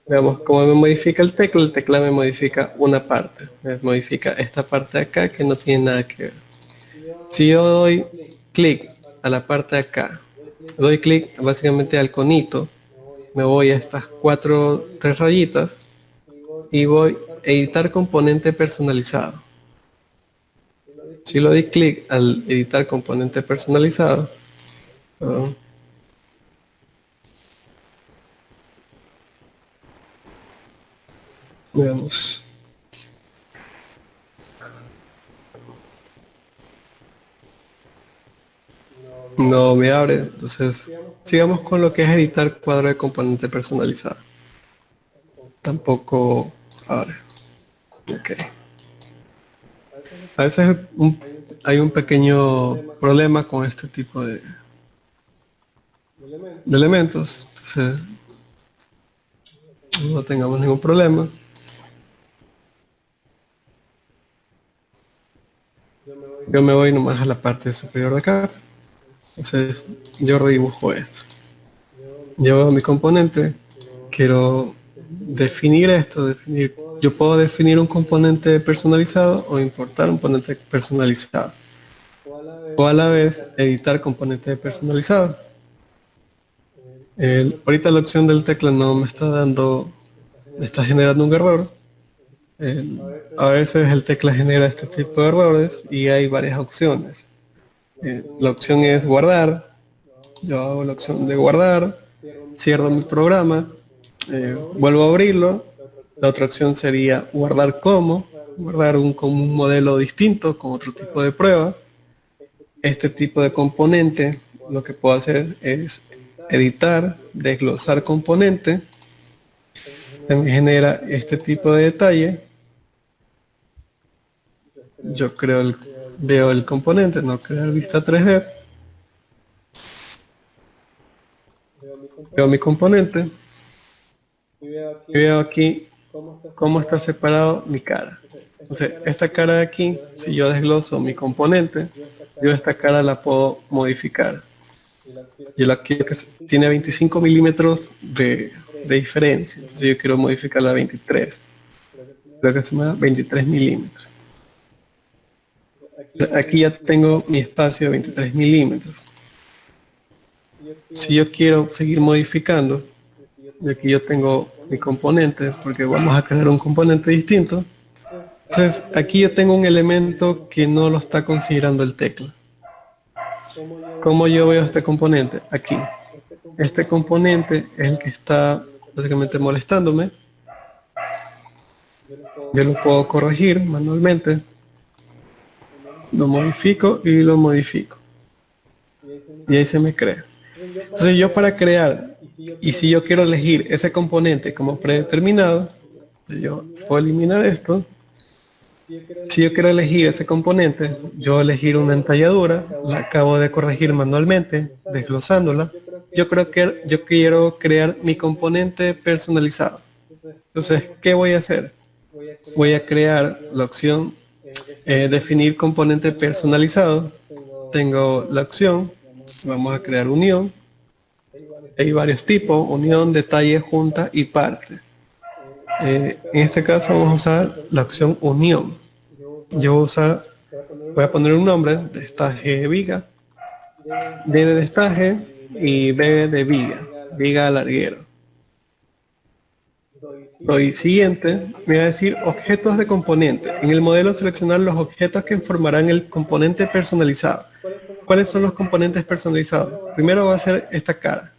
veamos cómo me modifica el tecla me modifica una parte, me modifica esta parte de acá que no tiene nada que ver. Si yo doy clic a la parte de acá, doy clic básicamente al conito, me voy a estas tres rayitas y voy a editar componente personalizado. Si lo doy clic al editar componente personalizado, veamos. No me abre, entonces sigamos con lo que es editar cuadro de componente personalizado. Tampoco abre. Ok. A veces hay un pequeño problema con este tipo de elementos, entonces no tengamos ningún problema. Yo me voy nomás a la parte superior de acá. Entonces yo redibujo esto. Yo veo mi componente, quiero definir esto, yo puedo definir un componente personalizado o importar un componente personalizado. O a la vez editar componente personalizado. Ahorita la opción del tecla no me está generando un error. A veces el tecla genera este tipo de errores y hay varias opciones. La opción es guardar. Yo hago la opción de guardar, cierro mi programa, vuelvo a abrirlo. La otra opción sería guardar como un modelo distinto con otro tipo de prueba. Este tipo de componente, lo que puedo hacer es editar, desglosar componente. También genera este tipo de detalle. Yo veo el componente, no crear vista 3D. Veo mi componente y veo aquí cómo está separado mi cara. Entonces, esta cara de aquí, si yo desgloso mi componente, yo esta cara la puedo modificar. Yo la quiero que tiene 25 milímetros de diferencia. Entonces yo quiero modificarla a 23. Creo que se me da 23 milímetros. Aquí ya tengo mi espacio de 23 milímetros. Si yo quiero seguir modificando, y aquí yo tengo mi componente, porque vamos a crear un componente distinto, entonces aquí yo tengo un elemento que no lo está considerando el tecla. ¿Cómo yo veo este componente? Aquí. Este componente es el que está básicamente molestándome. Yo lo puedo corregir manualmente. Lo modifico y lo modifico. Y ahí se me crea. Entonces yo para crear, y si yo quiero elegir ese componente como predeterminado, yo puedo eliminar esto. Si yo quiero elegir ese componente, yo voy a elegir una entalladura, la acabo de corregir manualmente, desglosándola. Yo quiero crear mi componente personalizado. Entonces, ¿qué voy a hacer? Voy a crear la opción definir componente personalizado. Tengo la opción, vamos a crear unión. Hay varios tipos, unión, detalle, junta y parte. En este caso vamos a usar la opción unión. Yo voy a poner un nombre, destaje viga, D de destaje y B de viga, viga larguero. Doy siguiente, me va a decir objetos de componente. En el modelo seleccionar los objetos que formarán el componente personalizado. ¿Cuáles son los componentes personalizados? Primero va a ser esta cara.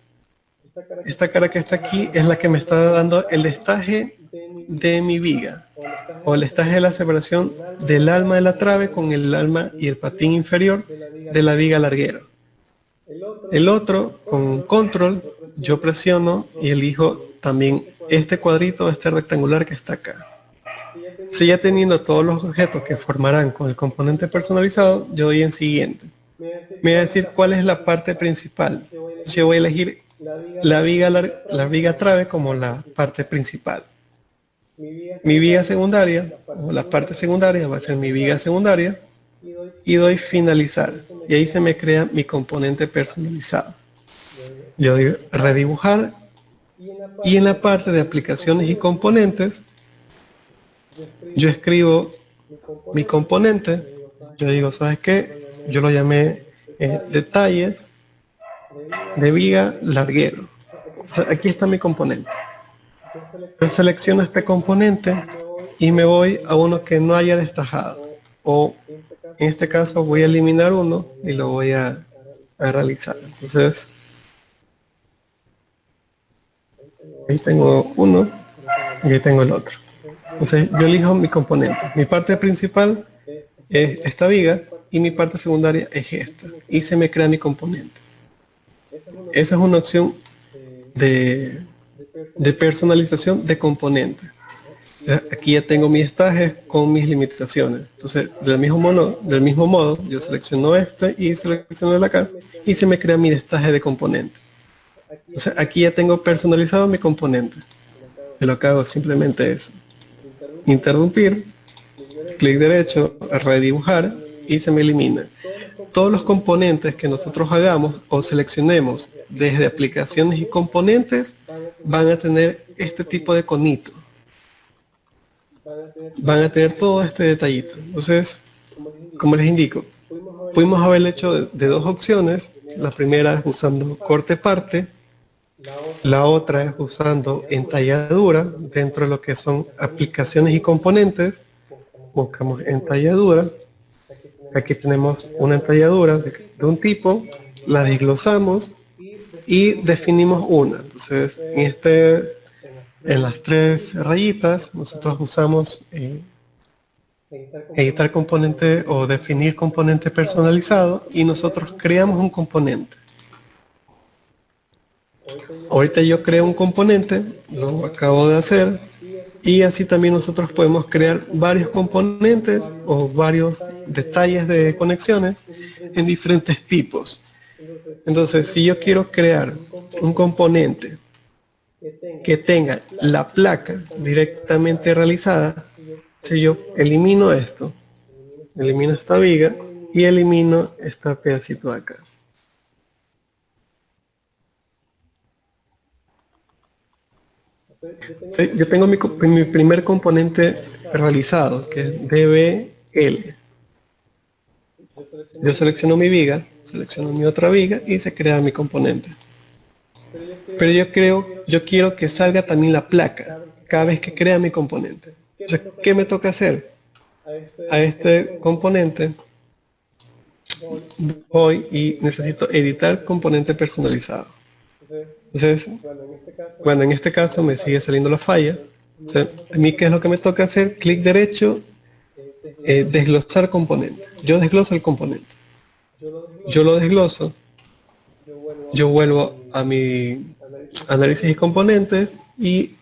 Esta cara que está aquí es la que me está dando el estaje de mi viga, o el estaje de la separación del alma de la trave con el alma y el patín inferior de la viga larguero. El otro, con control, yo presiono y elijo también este cuadrito, este rectangular que está acá. Si ya teniendo todos los objetos que formarán con el componente personalizado, yo doy en siguiente. Me va a decir cuál es la parte principal. Yo voy a elegir la viga trave como la parte principal. Mi viga secundaria, o la parte secundaria, va a ser mi viga secundaria, y doy finalizar. Y ahí se me crea mi componente personalizado. Yo doy redibujar, y en la parte de aplicaciones y componentes, yo escribo mi componente. Yo digo, ¿sabes qué? Yo lo llamé detalles de viga larguero. O sea, aquí está mi componente. Yo selecciono este componente y me voy a uno que no haya destajado, o en este caso voy a eliminar uno y lo voy a realizar. Entonces ahí tengo uno y ahí tengo el otro. Entonces yo elijo mi componente. Mi parte principal es esta viga y mi parte secundaria es esta, y se me crea mi componente. Esa es una opción de personalización de componentes. Aquí ya tengo mis estajes con mis limitaciones. Entonces, del mismo modo, yo selecciono este y selecciono el acá y se me crea mi destaje de componente. Entonces, aquí ya tengo personalizado mi componente. Y lo que hago simplemente es interrumpir, clic derecho, redibujar y se me elimina. Todos los componentes que nosotros hagamos o seleccionemos desde aplicaciones y componentes van a tener este tipo de conito. Van a tener todo este detallito. Entonces, como les indico, pudimos haber hecho de dos opciones. La primera es usando corte parte, la otra es usando entalladura dentro de lo que son aplicaciones y componentes. Buscamos entalladura. Aquí tenemos una entalladura de un tipo, la desglosamos y definimos una. Entonces, en las tres rayitas, nosotros usamos editar componente o definir componente personalizado, y nosotros creamos un componente. Ahorita yo creo un componente, lo acabo de hacer, y así también nosotros podemos crear varios componentes o varios detalles de conexiones en diferentes tipos. Entonces, si yo quiero crear un componente que tenga la placa directamente realizada, si yo elimino esto, elimino esta viga y elimino este pedacito de acá. Sí, yo tengo mi primer componente realizado, que es DBL. Yo selecciono mi viga, selecciono mi otra viga y se crea mi componente. Pero yo quiero que salga también la placa cada vez que crea mi componente. Entonces, ¿qué me toca hacer? A este componente voy y necesito editar componente personalizado. Entonces, bueno, en este caso me sigue saliendo la falla. O sea, a mí, ¿qué es lo que me toca hacer? Clic derecho, desglosar componente. Yo desgloso el componente. Yo lo desgloso. Yo vuelvo a mi análisis y componentes y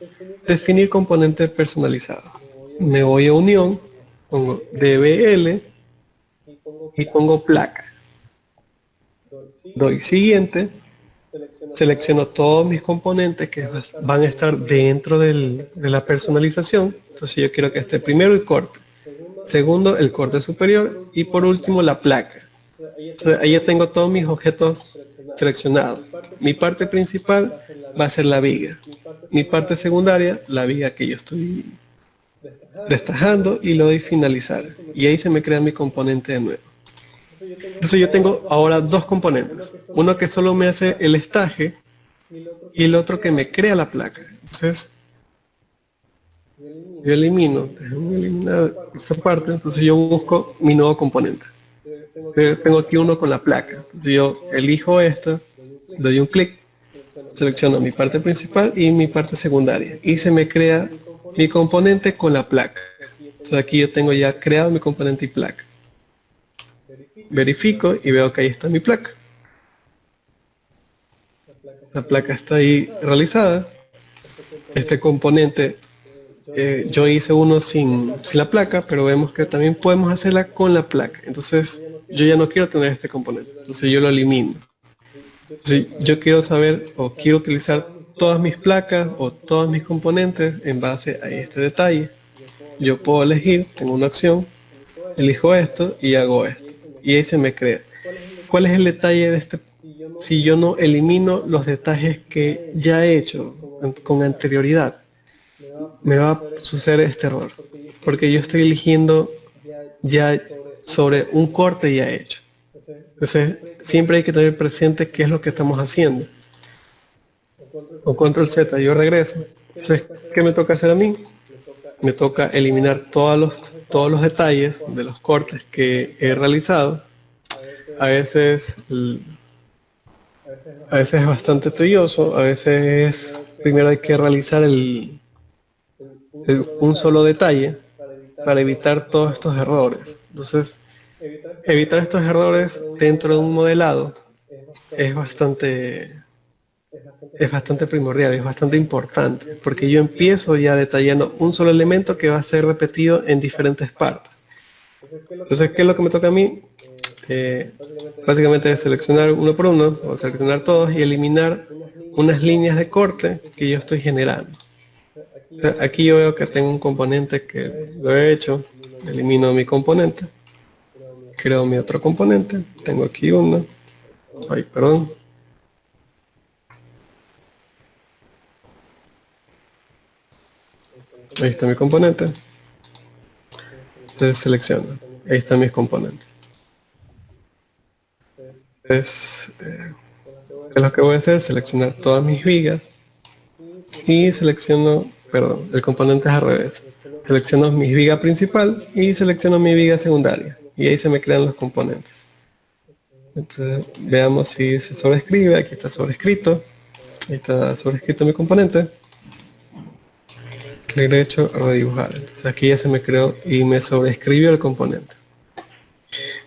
definir componente personalizado. Me voy a unión, pongo DBL y pongo placa. Doy siguiente. Selecciono todos mis componentes que van a estar dentro de la personalización. Entonces yo quiero que esté primero el corte, segundo el corte superior y por último la placa. Entonces, ahí ya tengo todos mis objetos seleccionados. Mi parte principal va a ser la viga. Mi parte secundaria, la viga que yo estoy destajando, y lo doy finalizar. Y ahí se me crea mi componente de nuevo. Entonces yo tengo ahora dos componentes. Uno que solo me hace el estaje y el otro que me crea la placa. Entonces, yo elimino, déjame eliminar esta parte, entonces yo busco mi nuevo componente. Tengo aquí uno con la placa, entonces yo elijo esta, doy un clic, selecciono mi parte principal y mi parte secundaria y se me crea mi componente con la placa. Entonces aquí yo tengo ya creado mi componente y placa. Verifico y veo que ahí está mi placa. La placa está ahí realizada. Este componente, yo hice uno sin la placa, pero vemos que también podemos hacerla con la placa. Entonces yo ya no quiero tener este componente, entonces yo lo elimino. Entonces, yo quiero saber o quiero utilizar todas mis placas o todos mis componentes en base a este detalle. Yo puedo elegir, tengo una opción, elijo esto y hago esto. Y ahí se me crea. ¿Cuál es el detalle de este? Si yo no elimino los detalles que ya he hecho con anterioridad, me va a suceder este error. Porque yo estoy eligiendo ya sobre un corte ya hecho. Entonces, siempre hay que tener presente qué es lo que estamos haciendo. Con control Z yo regreso. Entonces, ¿qué me toca hacer a mí? Me toca eliminar todos los detalles de los cortes que he realizado. A veces es bastante tedioso, a veces primero hay que realizar un solo detalle para evitar todos estos errores. Entonces, evitar estos errores dentro de un modelado es bastante primordial, es bastante importante, porque yo empiezo ya detallando un solo elemento que va a ser repetido en diferentes partes. Entonces, ¿qué es lo que me toca a mí? Básicamente es seleccionar uno por uno, o seleccionar todos y eliminar unas líneas de corte que yo estoy generando. Aquí yo veo que tengo un componente que lo he hecho, elimino mi componente, creo mi otro componente, tengo aquí uno, perdón. Ahí está mi componente. Entonces selecciono, ahí están mis componentes. Entonces, lo que voy a hacer es seleccionar todas mis vigas y selecciono, perdón, el componente es al revés. Selecciono mi viga principal y selecciono mi viga secundaria y ahí se me crean los componentes. Entonces, veamos si se sobrescribe. Aquí está sobrescrito. Ahí está sobrescrito mi componente. Clic derecho, redibujar. Entonces aquí ya se me creó y me sobrescribió el componente.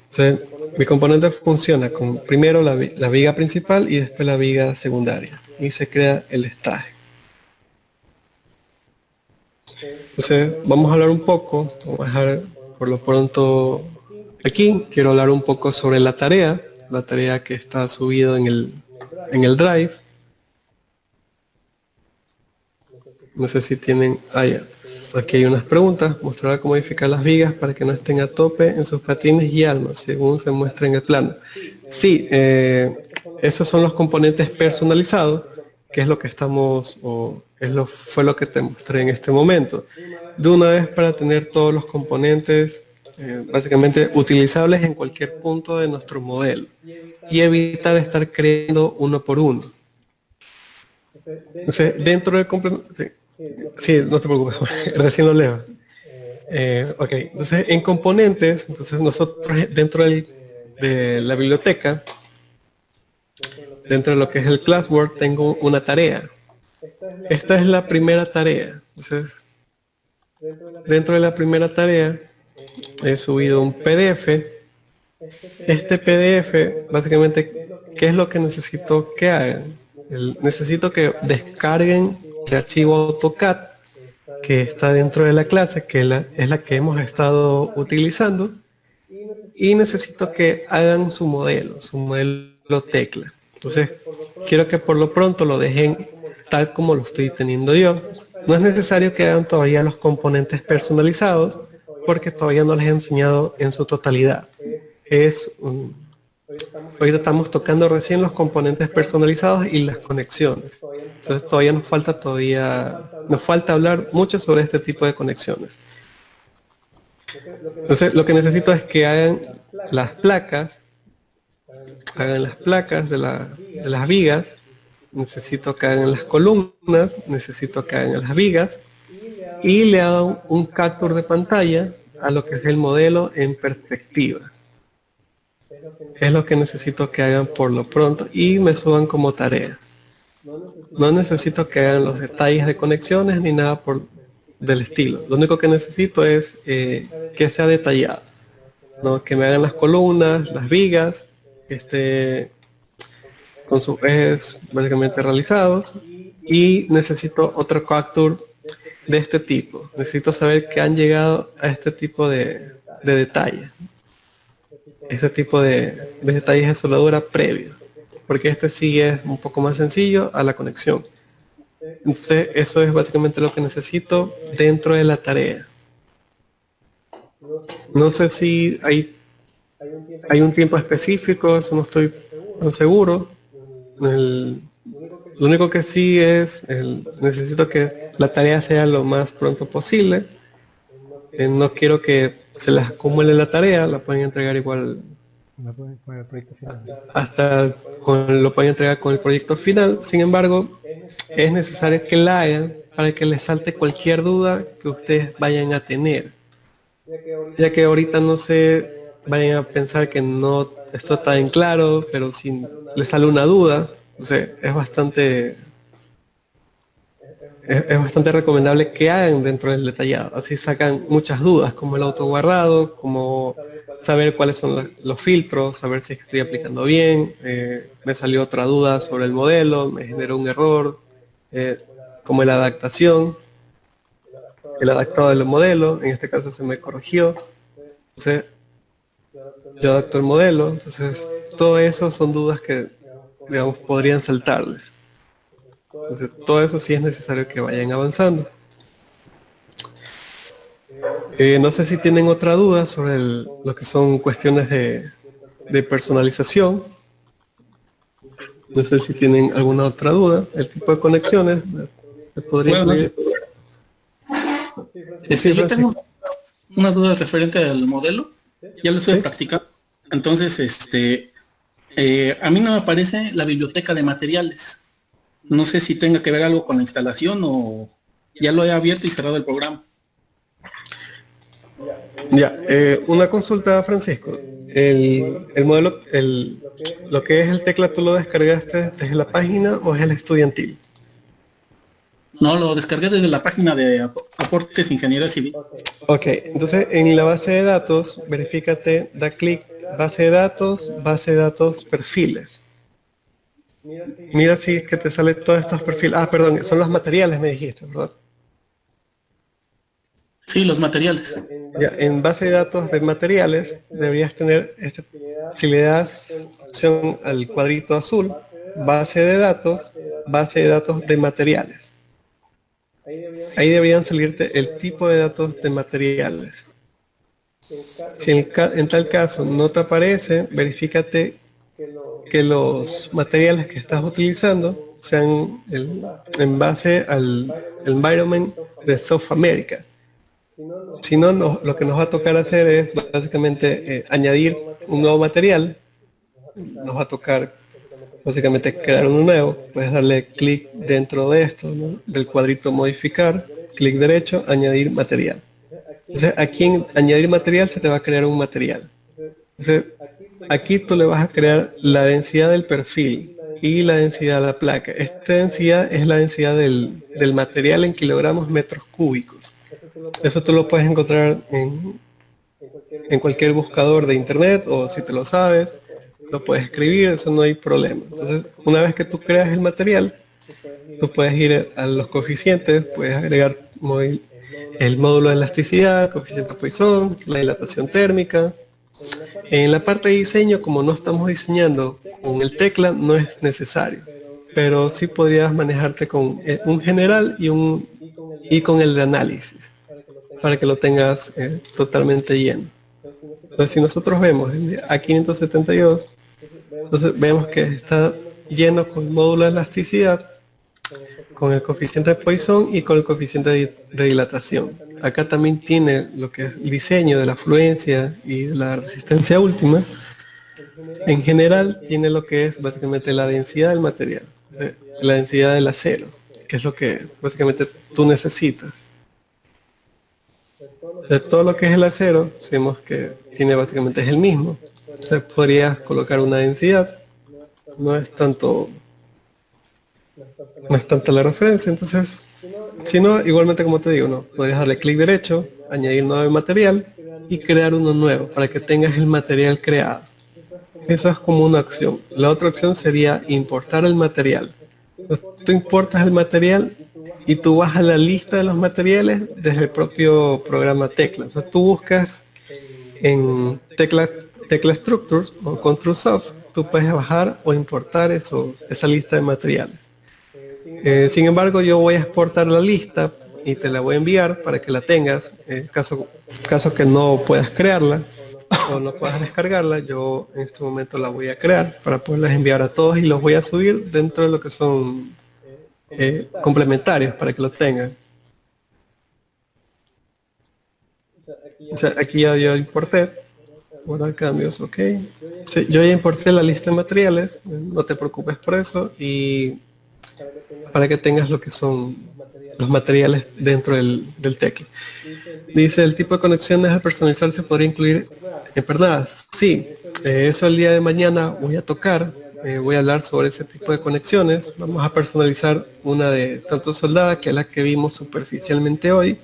Entonces, mi componente funciona con primero la viga principal y después la viga secundaria. Y se crea el estaje. Entonces, vamos a hablar un poco, vamos a dejar por lo pronto aquí. Quiero hablar un poco sobre la tarea que está subido en el Drive. No sé si tienen, aquí hay unas preguntas. Mostrará cómo modificar las vigas para que no estén a tope en sus patines y almas, según se muestra en el plano. Sí, esos son los componentes personalizados, que es lo que estamos, fue lo que te mostré en este momento. De una vez para tener todos los componentes básicamente utilizables en cualquier punto de nuestro modelo y evitar estar creando uno por uno. Entonces, dentro del complemento... Sí, no te preocupes, recién lo leo. Ok, entonces en componentes, entonces nosotros dentro de la biblioteca, dentro de lo que es el classwork, tengo una tarea. Esta es la primera tarea. Entonces, dentro de la primera tarea he subido un PDF. Este PDF, básicamente, ¿qué es lo que necesito que hagan? Necesito que descarguen el archivo AutoCAD que está dentro de la clase, que es la que hemos estado utilizando, y necesito que hagan su modelo tecla. Entonces, quiero que por lo pronto lo dejen tal como lo estoy teniendo yo. No es necesario que hagan todavía los componentes personalizados, porque todavía no les he enseñado en su totalidad. Ahorita estamos tocando recién los componentes personalizados y las conexiones. Entonces todavía nos falta hablar mucho sobre este tipo de conexiones. Entonces lo que necesito es que hagan las placas de las vigas, necesito que hagan las columnas, necesito que hagan las vigas y le hago un capture de pantalla a lo que es el modelo en perspectiva. Es lo que necesito que hagan por lo pronto y me suban como tarea. No necesito que hagan los detalles de conexiones ni nada del estilo. Lo único que necesito es que sea detallado, ¿no? Que me hagan las columnas, las vigas, que esté con sus ejes básicamente realizados, y necesito otro capture de este tipo. Necesito saber que han llegado a este tipo de detalles. Ese tipo de detalles de soldadura previo, porque este sí es un poco más sencillo a la conexión. Entonces eso es básicamente lo que necesito dentro de la tarea. No sé si hay un tiempo específico, eso no estoy tan seguro. Lo único que sí es, necesito que la tarea sea lo más pronto posible. No quiero que se les acumule la tarea, la pueden entregar igual Con el proyecto final. lo pueden entregar con el proyecto final. Sin embargo, es necesario que la hagan para que les salte cualquier duda que ustedes vayan a tener, ya que ahorita no se vayan a pensar que no esto está bien claro, pero si les sale una duda, entonces es bastante recomendable que hagan dentro del detallado. Así sacan muchas dudas, como el autoguardado, como saber cuáles son los filtros, saber si es que estoy aplicando bien. Me salió otra duda sobre el modelo, me generó un error, como la adaptación, el adaptado del modelo, en este caso se me corrigió. Entonces, yo adapto el modelo, entonces todo eso son dudas que, digamos, podrían saltarles. Entonces, todo eso sí es necesario que vayan avanzando. No sé si tienen otra duda sobre lo que son cuestiones de personalización. No sé si tienen alguna otra duda. El tipo de conexiones se podría incluir. Yo tengo unas dudas referente al modelo. Ya lo estoy practicando. Entonces, a mí no me aparece la biblioteca de materiales. No sé si tenga que ver algo con la instalación o ya lo he abierto y cerrado el programa. Ya, una consulta, Francisco. El modelo, lo que es el tecla, ¿tú lo descargaste desde la página o es el estudiantil? No, lo descargué desde la página de Aportes Ingeniería Civil. Ok, entonces en la base de datos, verifícate, da clic, base de datos, perfiles. Mira si es que te sale todos estos perfiles. Ah, perdón, son los materiales, me dijiste, ¿verdad? Sí, los materiales. Ya, en base de datos de materiales deberías tener, si le das opción al cuadrito azul, base de datos de materiales. Ahí deberían salirte el tipo de datos de materiales. Si en tal caso no te aparece, verifícate que los materiales que estás utilizando sean en base al environment de South America. Si no, lo que nos va a tocar hacer es básicamente añadir un nuevo material. Nos va a tocar básicamente crear uno nuevo. Puedes darle clic dentro de esto, ¿no? Del cuadrito modificar, clic derecho, añadir material. Entonces aquí en añadir material se te va a crear un material. Entonces aquí tú le vas a crear la densidad del perfil y la densidad de la placa. Esta densidad es la densidad del material en kilogramos metros cúbicos. Eso tú lo puedes encontrar en cualquier buscador de internet, o si te lo sabes, lo puedes escribir, eso no hay problema. Entonces, una vez que tú creas el material, tú puedes ir a los coeficientes, puedes agregar el módulo de elasticidad, coeficiente de Poisson, la dilatación térmica. En la parte de diseño, como no estamos diseñando con el tecla, no es necesario, pero sí podrías manejarte con un general y con el de análisis, para que lo tengas totalmente lleno. Entonces, si nosotros vemos el A572, entonces vemos que está lleno con el módulo de elasticidad, con el coeficiente de Poisson y con el coeficiente de dilatación. Acá también tiene lo que es el diseño de la fluencia y de la resistencia última. En general tiene lo que es básicamente la densidad del material, o sea, la densidad del acero, que es lo que básicamente tú necesitas. De todo lo que es el acero, vemos que tiene básicamente es el mismo. Entonces podrías colocar una densidad, no es tanto la referencia, entonces, si no, igualmente como te digo, no, podrías darle clic derecho, añadir nuevo material y crear uno nuevo para que tengas el material creado. Eso es como una opción. La otra opción sería importar el material. Tú importas el material y tú vas a la lista de los materiales desde el propio programa Tecla. O sea, tú buscas en Tecla Structures o Control Soft, tú puedes bajar o importar esa lista de materiales. Sin embargo, yo voy a exportar la lista y te la voy a enviar para que la tengas. Caso que no puedas crearla o no puedas descargarla, yo en este momento la voy a crear para poderlas enviar a todos y los voy a subir dentro de lo que son complementarios para que lo tengan. O sea, aquí ya yo importé, guardar cambios, ok. Sí, yo ya importé la lista de materiales, no te preocupes por eso, y para que tengas lo que son los materiales dentro del tecla. Dice, el tipo de conexiones al personalizarse podría incluir empernadas. Sí, eso el día de mañana voy a tocar, voy a hablar sobre ese tipo de conexiones. Vamos a personalizar una de tanto soldada, que es la que vimos superficialmente hoy.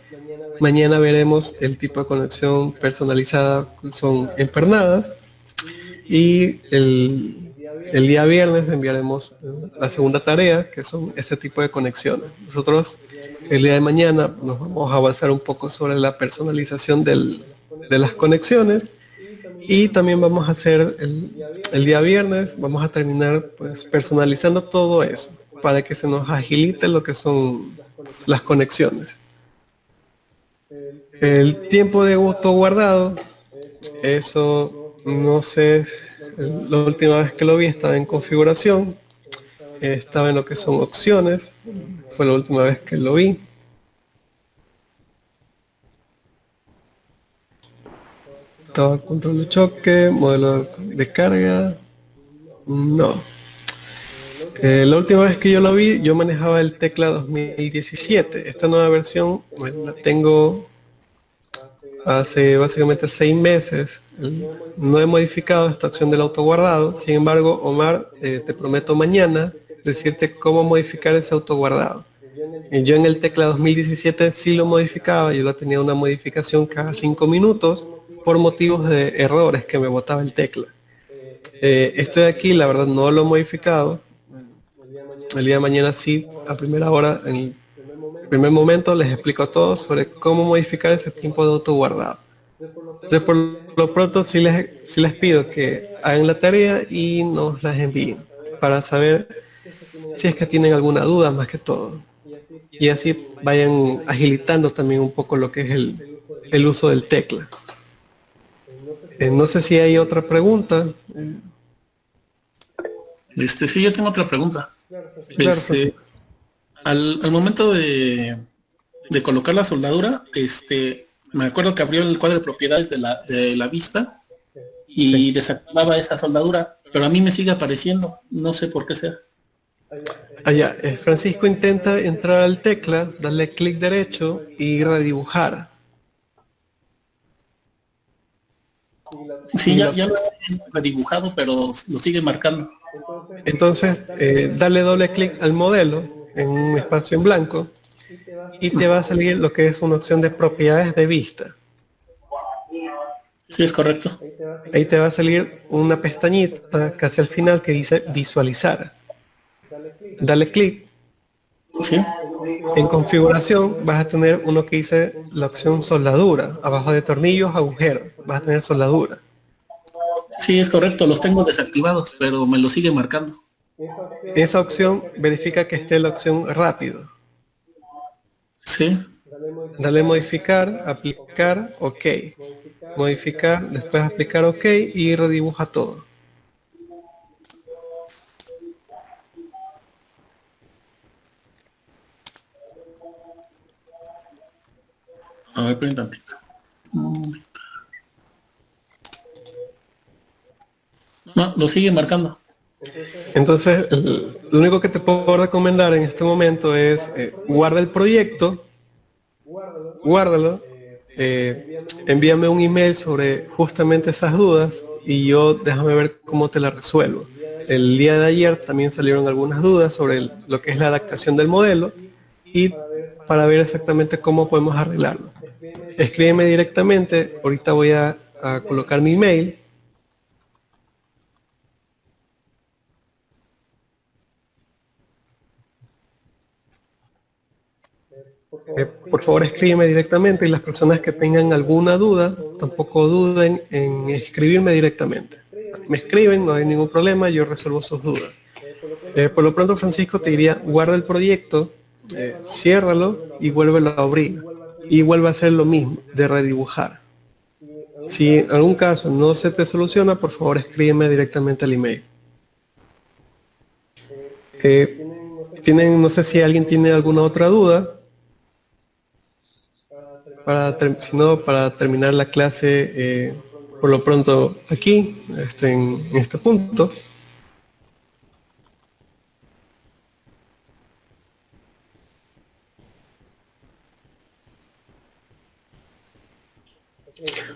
Mañana veremos el tipo de conexión personalizada, son empernadas. Y el día viernes enviaremos la segunda tarea, que son ese tipo de conexiones. Nosotros el día de mañana nos vamos a avanzar un poco sobre la personalización de las conexiones, y también vamos a hacer el día viernes, vamos a terminar pues personalizando todo eso para que se nos agilite lo que son las conexiones. El tiempo de auto guardado, eso no sé, la última vez que lo vi estaba en configuración, estaba en lo que son opciones, fue la última vez que lo vi. Estaba control de choque, modelo de carga, no. La última vez que yo lo vi, yo manejaba el Tecla 2017. Esta nueva versión la tengo hace básicamente 6 meses. No he modificado esta opción del autoguardado. Sin embargo, Omar, te prometo mañana decirte cómo modificar ese autoguardado. Yo en el Tecla 2017 sí lo modificaba, yo la tenía una modificación cada 5 minutos por motivos de errores que me botaba el Tecla. Este de aquí, la verdad, no lo he modificado. El día de mañana sí, a primera hora, en el primer momento, les explico a todos sobre cómo modificar ese tiempo de autoguardado. Entonces, por lo pronto, sí les pido que hagan la tarea y nos las envíen para saber si es que tienen alguna duda, más que todo. Y así vayan agilitando también un poco lo que es el uso del Tecla. No sé si hay otra pregunta. Sí, yo tengo otra pregunta. Claro, sí. Al momento de colocar la soldadura, me acuerdo que abrió el cuadro de propiedades de la vista y Sí. desactivaba esa soldadura, pero a mí me sigue apareciendo, no sé por qué sea. Allá, Francisco intenta entrar al Tecla, darle clic derecho y redibujar. Sí, ya lo he redibujado, pero lo sigue marcando. Entonces, dale doble clic al modelo en un espacio en blanco y te va a salir lo que es una opción de propiedades de vista. Sí, es correcto. Ahí te va a salir una pestañita casi al final que dice visualizar. Dale clic. Sí, En configuración vas a tener uno que dice la opción soldadura. Abajo de tornillos, agujeros. Vas a tener soldadura. sí, es correcto, los tengo desactivados, pero me lo sigue marcando. Esa opción verifica que esté la opción rápido. Sí, Dale modificar, aplicar, ok. Modificar, después aplicar ok y redibuja todo. a ver, espera un tantito. No, lo sigue marcando. Entonces, lo único que te puedo recomendar en este momento es guarda el proyecto, guárdalo, envíame un email sobre justamente esas dudas y yo déjame ver cómo te las resuelvo. El día de ayer también salieron algunas dudas sobre lo que es la adaptación del modelo y para ver exactamente cómo podemos arreglarlo. Escríbeme directamente, ahorita voy a colocar mi email. Por favor escríbeme directamente y las personas que tengan alguna duda, tampoco duden en escribirme directamente. Me escriben, no hay ningún problema, yo resuelvo sus dudas. Por lo pronto, Francisco, te diría, guarda el proyecto, ciérralo y vuélvelo a abrir. Y vuelve a hacer lo mismo, de redibujar. Si en algún caso no se te soluciona, por favor escríbeme directamente al email. No sé si alguien tiene alguna otra duda. Si no, para terminar la clase, por lo pronto aquí, en este punto.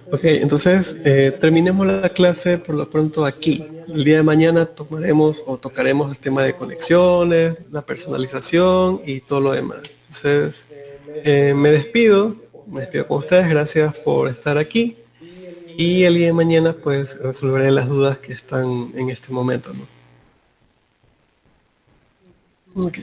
Ok, entonces terminemos la clase por lo pronto aquí. El día de mañana tomaremos o tocaremos el tema de conexiones, la personalización y todo lo demás. Entonces, me despido con ustedes, gracias por estar aquí y el día de mañana pues resolveré las dudas que están en este momento, ¿no? Ok.